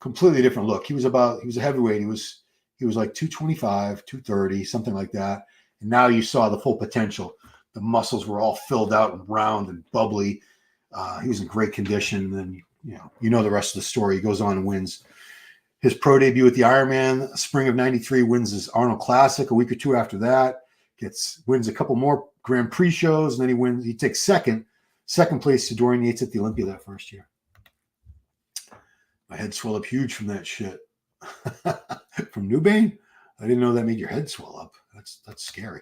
completely different look. He was a heavyweight. He was like 225, 230, something like that. And now you saw the full potential. The muscles were all filled out and round and bubbly. He was in great condition. And then, you know the rest of the story. He goes on and wins his pro debut at the Ironman, spring of 93, wins his Arnold Classic a week or two after that, wins a couple more Grand Prix shows, and then he takes second place to Dorian Yates at the Olympia that first year. My head swelled up huge from that shit. From Newbane? I didn't know that made your head swell up. That's scary.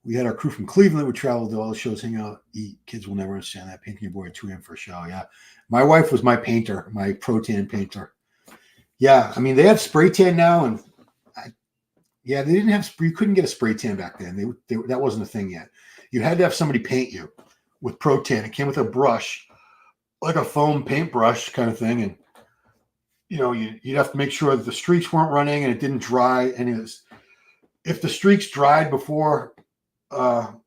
We had our crew from Cleveland that would travel to all the shows, hang out, eat. Kids will never understand that. Painting your boy at 2 a.m. for a show. Yeah. My wife was my painter, my pro tan painter. Yeah. I mean, they have spray tan now. And they didn't have, you couldn't get a spray tan back then. That wasn't a thing yet. You had to have somebody paint you with pro tan. It came with a brush, like a foam paintbrush kind of thing. And, you'd have to make sure that the streaks weren't running and it didn't dry. And if the streaks dried before you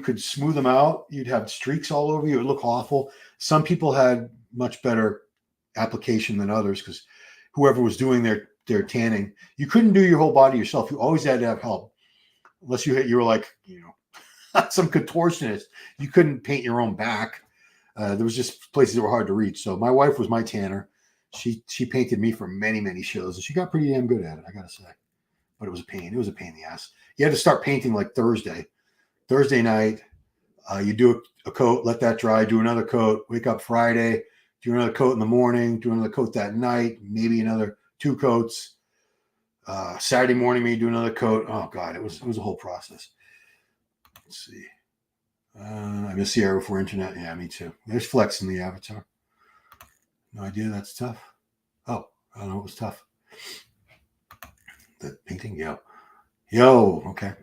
could smooth them out, you'd have streaks all over you. It would look awful. Some people had much better application than others because whoever was doing their tanning, you couldn't do your whole body yourself. You always had to have help, unless you were like some contortionist. You couldn't paint your own back. There was just places that were hard to reach. So my wife was my tanner. She painted me for many, many shows, and she got pretty damn good at it, I gotta say. But it was a pain. It was a pain in the ass. You had to start painting like Thursday night. You do a coat, let that dry, do another coat, wake up Friday, do another coat in the morning, do another coat that night, maybe another 2 coats. Saturday morning, maybe do another coat. Oh God, it was a whole process. Let's see. I miss the era before internet. Yeah, me too. There's Flex in the avatar. No idea. That's tough. Oh, I don't know. It was tough. The painting, yo, okay.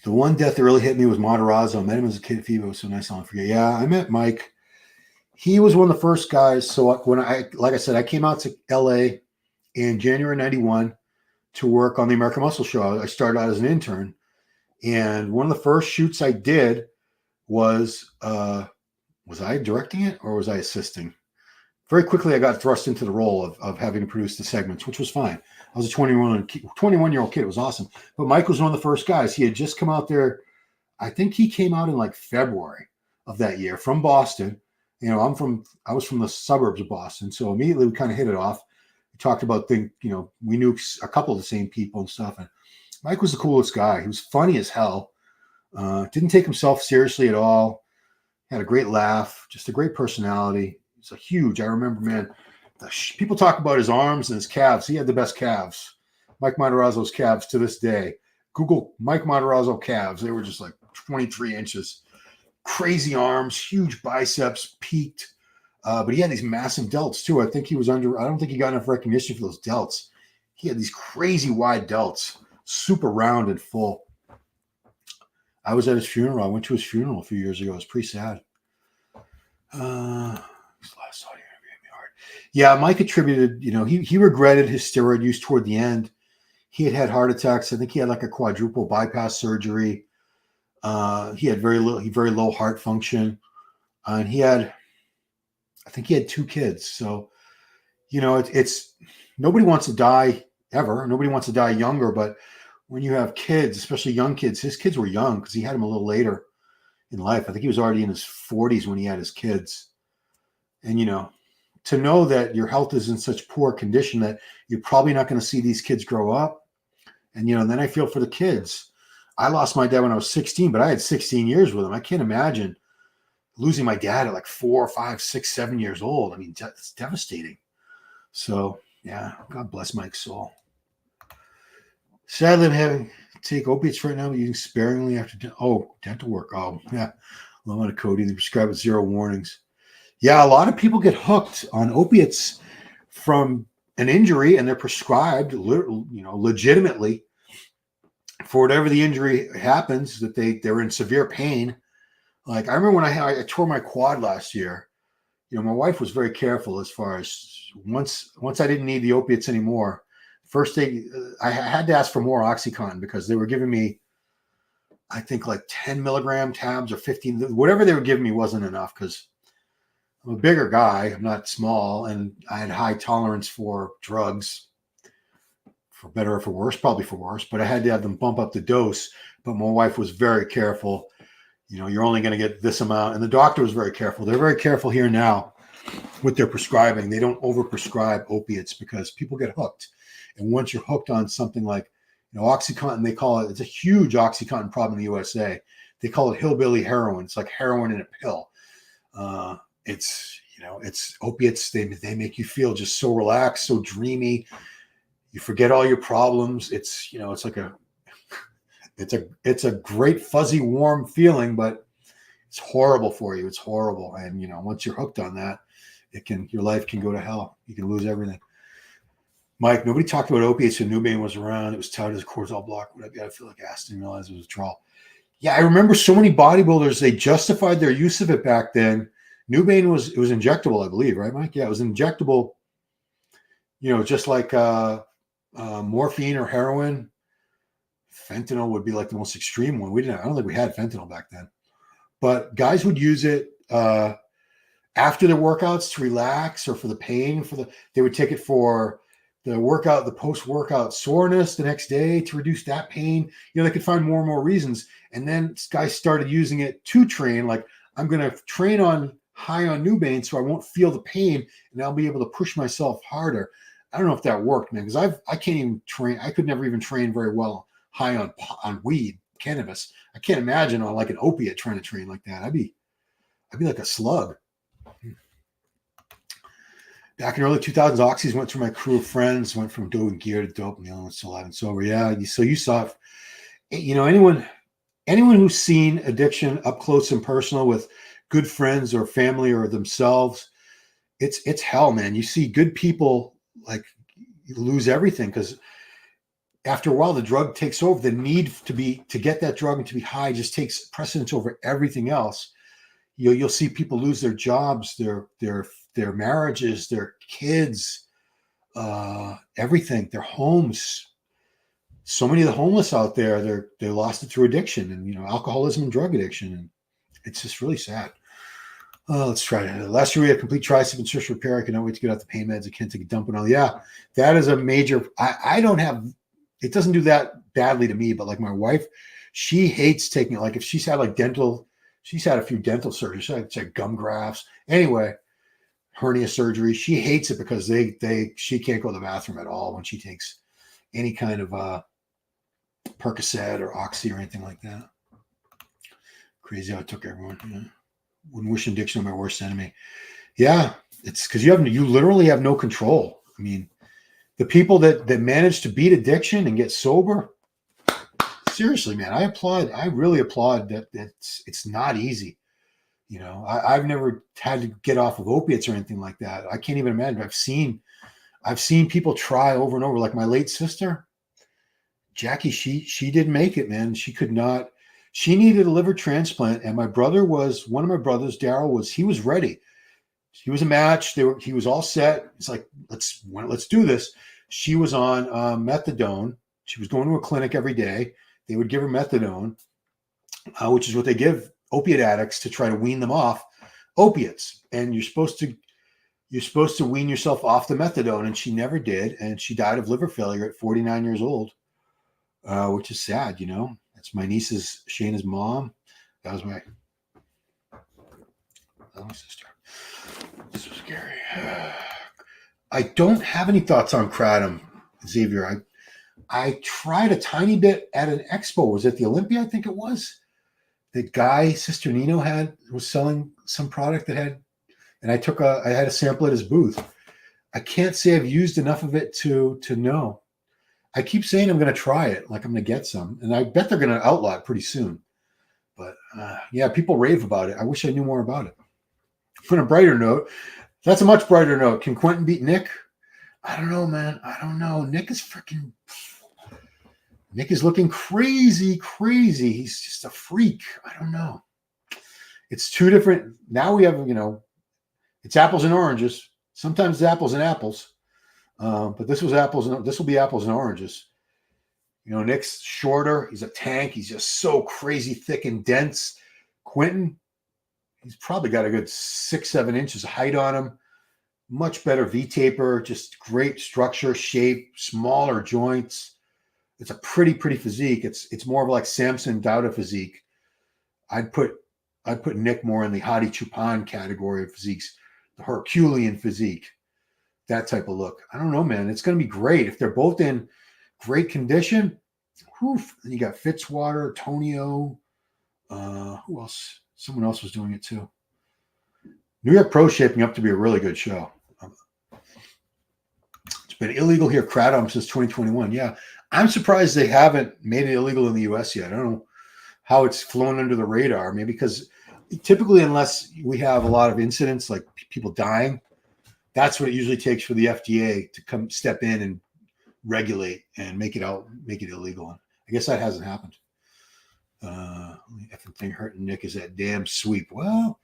The one death that really hit me was Matarazzo. I met him as a kid at FIBA. It was so nice. I'll never forget. Yeah, I met Mike. He was one of the first guys. So like I said, I came out to LA in January 91 to work on the American Muscle Show. I started out as an intern. And one of the first shoots I did was I directing it or was I assisting? Very quickly, I got thrust into the role of having to produce the segments, which was fine. I was a 21-year-old kid. It was awesome. But Mike was one of the first guys. He had just come out there. I think he came out in like February of that year from Boston. I was from the suburbs of Boston. So immediately we kind of hit it off. We talked about things, we knew a couple of the same people and stuff. And Mike was the coolest guy. He was funny as hell. Didn't take himself seriously at all. Had a great laugh. Just a great personality. He's a huge. I remember, man. People talk about his arms and his calves. He had the best calves. Mike Matarazzo's calves to this day. Google Mike Matarazzo calves. They were just like 23 inches. Crazy arms, huge biceps, peaked. But he had these massive delts too. I don't think he got enough recognition for those delts. He had these crazy wide delts. Super round and full. I was at his funeral. I went to his funeral a few years ago. It was pretty sad. His last audio made me hard. Yeah, Mike attributed, he regretted his steroid use toward the end. He had heart attacks. I think he had like a quadruple bypass surgery. He had very low heart function. And I think he had 2 kids. So, it's nobody wants to die ever. Nobody wants to die younger, but when you have kids, especially young kids, his kids were young because he had them a little later in life. I think he was already in his 40s when he had his kids. And, to know that your health is in such poor condition that you're probably not going to see these kids grow up. And, then I feel for the kids. I lost my dad when I was 16, but I had 16 years with him. I can't imagine losing my dad at like 4, 5, 6, 7 years old. I mean, it's devastating. So, yeah, God bless Mike's soul. Sadly, I'm having to take opiates right now, but using sparingly after dental work. Oh, yeah. Low of codeine. They prescribe with 0 warnings. Yeah, a lot of people get hooked on opiates from an injury, and they're prescribed, legitimately for whatever the injury happens, that they're in severe pain. Like I remember when I tore my quad last year. You know, my wife was very careful as far as once I didn't need the opiates anymore. First thing, I had to ask for more OxyContin because they were giving me, I think, like 10 milligram tabs or 15. Whatever they were giving me wasn't enough because I'm a bigger guy. I'm not small, and I had high tolerance for drugs, for better or for worse, probably for worse. But I had to have them bump up the dose. But my wife was very careful. You know, you're only going to get this amount. And the doctor was very careful. They're very careful here now with their prescribing. They don't overprescribe opiates because people get hooked. And once you're hooked on something like, you know, OxyContin, they call it, it's a huge OxyContin problem in the USA. They call it hillbilly heroin. It's like heroin in a pill. It's, you know, it's opiates. They make you feel just so relaxed, so dreamy. You forget all your problems. It's, you know, it's like it's a great fuzzy warm feeling, but it's horrible for you. It's horrible. And you know, once you're hooked on that, your life can go to hell. You can lose everything. Mike, nobody talked about opiates when Nubain was around. It was touted as a cortisol block. Would I be able to feel like acid and realize it was a withdrawal? Yeah, I remember so many bodybuilders, they justified their use of it back then. Nubain was injectable, I believe, right, Mike? Yeah, it was injectable, you know, just like morphine or heroin. Fentanyl would be like the most extreme one. I don't think we had fentanyl back then. But guys would use it after their workouts to relax or for the pain. They would take it for the workout, the post-workout soreness the next day to reduce that pain. You know, they could find more and more reasons. And then guys started using it to train. Like, I'm going to train high on Nubain so I won't feel the pain and I'll be able to push myself harder. I don't know if that worked, man, because I can't even train. I could never even train very well high on weed, cannabis. I can't imagine on like an opiate trying to train like that. I'd be like a slug. Back in early 2000s, oxys went through my crew of friends, went from dope and gear to dope, and the other one's still alive and sober. Yeah, so you saw, you know, anyone who's seen addiction up close and personal with good friends or family or themselves, it's hell, man. You see good people like lose everything because after a while the drug takes over. The need to get that drug and to be high just takes precedence over everything else. You'll see people lose their jobs, their marriages, their kids, everything, their homes. So many of the homeless out there, they lost it through addiction and, you know, alcoholism and drug addiction. And it's just really sad. Let's try it. Last year we had complete tricep and stress repair. I cannot wait to get out the pain meds. I can't take a dump and all. Yeah, that is a major. I don't have. It doesn't do that badly to me, but like my wife, she hates taking it. Like if she's had like she's had a few dental surgeries. She's had gum grafts. Anyway, hernia surgery. She hates it because she can't go to the bathroom at all when she takes any kind of Percocet or Oxy or anything like that. Crazy how it took everyone. Yeah. Wouldn't wish addiction on my worst enemy. Yeah, it's because you literally have no control. I mean, the people that manage to beat addiction and get sober, seriously, man, I really applaud that. It's not easy. You know, I've never had to get off of opiates or anything like that. I can't even imagine. I've seen people try over and over. Like my late sister, Jackie, she didn't make it, man. She could not. She needed a liver transplant, and one of my brothers, Daryl, he was ready. He was a match. He was all set. It's like, let's do this. She was on methadone. She was going to a clinic every day. They would give her methadone, which is what they give opiate addicts to try to wean them off opiates. And you're supposed to wean yourself off the methadone, and she never did. And she died of liver failure at 49 years old, which is sad, you know. That's my niece's, Shayna's mom. That was my sister. This was scary. I don't have any thoughts on kratom, Xavier. I tried a tiny bit at an expo. Was it the Olympia? I think it was. The guy, Sister Nino was selling some product that had, and I had a sample at his booth. I can't say I've used enough of it to know. I keep saying I'm going to try it, like I'm going to get some, and I bet they're going to outlaw it pretty soon. But yeah, people rave about it. I wish I knew more about it. On a brighter note, that's a much brighter note. Can Quentin beat Nick? I don't know, man. I don't know. Nick is freaking. Nick is looking crazy, crazy. He's just a freak. I don't know. It's two different. Now we have, it's apples and oranges. Sometimes it's apples and apples. But this was apples and this will be apples and oranges. Nick's shorter. He's a tank. He's just so crazy thick and dense. Quentin, he's probably got a good 6-7 inches of height on him. Much better V-taper, just great structure, shape, smaller joints. It's a pretty physique. It's more of like Samson Dauda physique. I'd put Nick more in the Hadi Choopan category of physiques, the Herculean physique, that type of look. I don't know, man. It's going to be great if they're both in great condition. Whew. And you got Fitzwater, Tonio. Who else? Someone else was doing it too. New York Pro shaping up to be a really good show. It's been illegal here, Kratom, since 2021. Yeah, I'm surprised they haven't made it illegal in the U.S. yet. I don't know how it's flown under the radar. Maybe because typically, unless we have a lot of incidents like people dying, that's what it usually takes for the FDA to come step in and regulate and make it illegal. I guess that hasn't happened. The thing hurting Nick is that damn sweep. Well,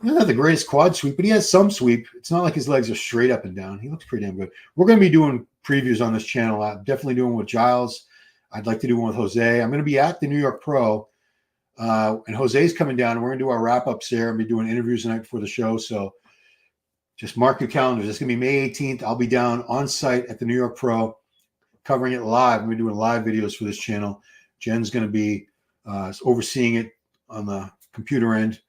he's not the greatest quad sweep, but he has some sweep. It's not like his legs are straight up and down. He looks pretty damn good. We're going to be doing previews on this channel. I'm definitely doing one with Giles. I'd like to do one with Jose. I'm going to be at the New York Pro, and Jose's coming down, and we're going to do our wrap-ups there and be doing interviews the night before the show. So just mark your calendars. It's going to be May 18th. I'll be down on site at the New York Pro covering it live. We're doing live videos for this channel. Jen's going to be overseeing it on the computer end,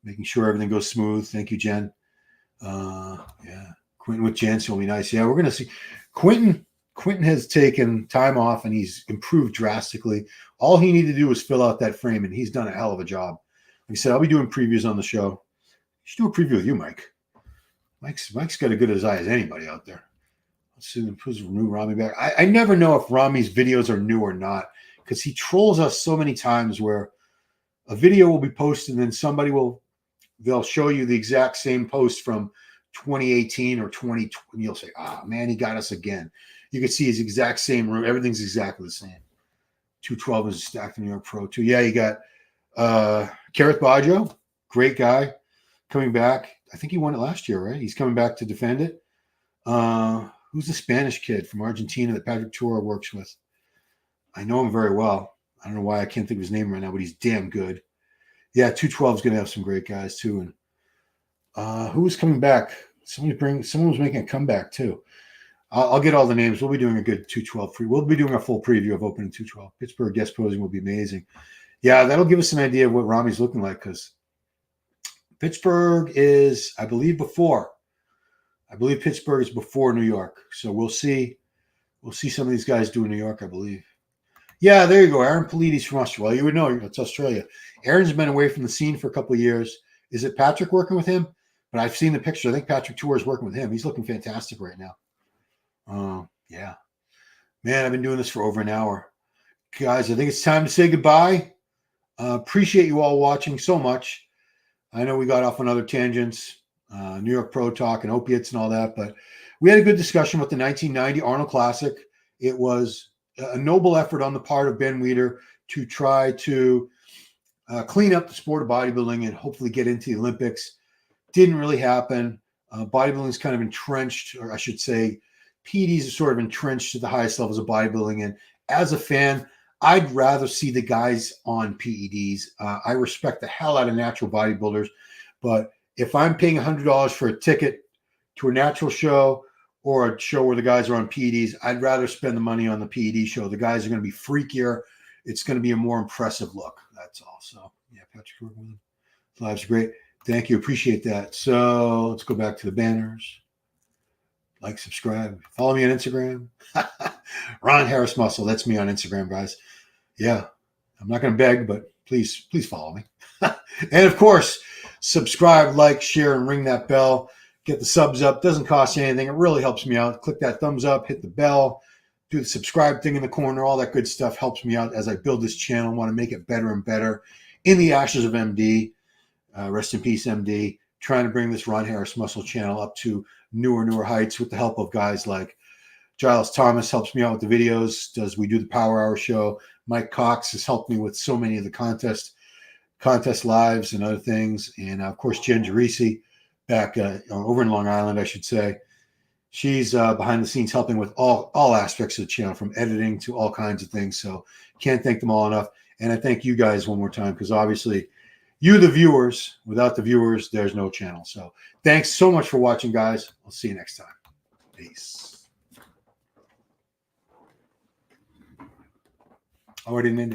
making sure everything goes smooth. Thank you, Jen. Yeah, Quentin with Jansen will be nice. Yeah, we're going to see. Quentin has taken time off, and he's improved drastically. All he needed to do was fill out that frame, and he's done a hell of a job. Like I said, I'll be doing previews on the show. I should do a preview with you, Mike. Mike's got as good as eye as anybody out there. Let's see, who's new Rami back. I never know if Rami's videos are new or not because he trolls us so many times where a video will be posted and then they'll show you the exact same post from 2018 or 2020. You'll say, man, he got us again. You can see his exact same room. Everything's exactly the same. 212 is stacked in New York Pro too. Yeah, you got Kareth Baggio, great guy, coming back. I think he won it last year, right? He's coming back to defend it. Who's the Spanish kid from Argentina that Patrick Tura works with? I know him very well. I don't know why I can't think of his name right now, but he's damn good. Yeah, 212 is going to have some great guys too. And who was coming back? Someone was making a comeback too. I'll get all the names. We'll be doing a good 212 we'll be doing a full preview of opening 212. Pittsburgh guest posing will be amazing. Yeah, that'll give us an idea of what Rami's looking like because Pittsburgh is, I believe Pittsburgh is before New York. So we'll see. We'll see some of these guys do in New York, I believe. Yeah, there you go. Aaron Polides from Australia. Well, you would know it's Australia. Aaron's been away from the scene for a couple of years. Is it Patrick working with him? But I've seen the picture. I think Patrick Tura is working with him. He's looking fantastic right now. Yeah. Man, I've been doing this for over an hour. Guys, I think it's time to say goodbye. Appreciate you all watching so much. I know we got off on other tangents, New York Pro talk and opiates and all that, but we had a good discussion with the 1990 Arnold Classic. It was a noble effort on the part of Ben Weider to try to clean up the sport of bodybuilding and hopefully get into the Olympics. Didn't really happen. Bodybuilding is kind of entrenched, or I should say, PEDs are sort of entrenched at the highest levels of bodybuilding. And as a fan, I'd rather see the guys on PEDs. I respect the hell out of natural bodybuilders, but if I'm paying $100 for a ticket to a natural show or a show where the guys are on PEDs, I'd rather spend the money on the PED show. The guys are going to be freakier. It's going to be a more impressive look. That's all. So, yeah, Patrick, live's great. Thank you. Appreciate that. So let's go back to the banners. Like, subscribe. Follow me on Instagram. Ron Harris Muscle. That's me on Instagram, guys. Yeah. I'm not going to beg, but please follow me. And, of course, subscribe, like, share, and ring that bell. Get the subs up. Doesn't cost you anything. It really helps me out. Click that thumbs up. Hit the bell. Do the subscribe thing in the corner. All that good stuff helps me out as I build this channel. I want to make it better and better. In the ashes of MD. Rest in peace, MD. Trying to bring this Ron Harris Muscle channel up to newer heights with the help of guys like Giles Thomas helps me out with the videos. We do the Power Hour show. Mike Cox has helped me with so many of the contest lives and other things. And of course, Jen Gerisi back over in Long Island, I should say. She's behind the scenes helping with all aspects of the channel, from editing to all kinds of things. So can't thank them all enough. And I thank you guys one more time, because obviously you, the viewers, without the viewers, there's no channel. So thanks so much for watching, guys. I'll see you next time. Peace. Oh, I didn't end it.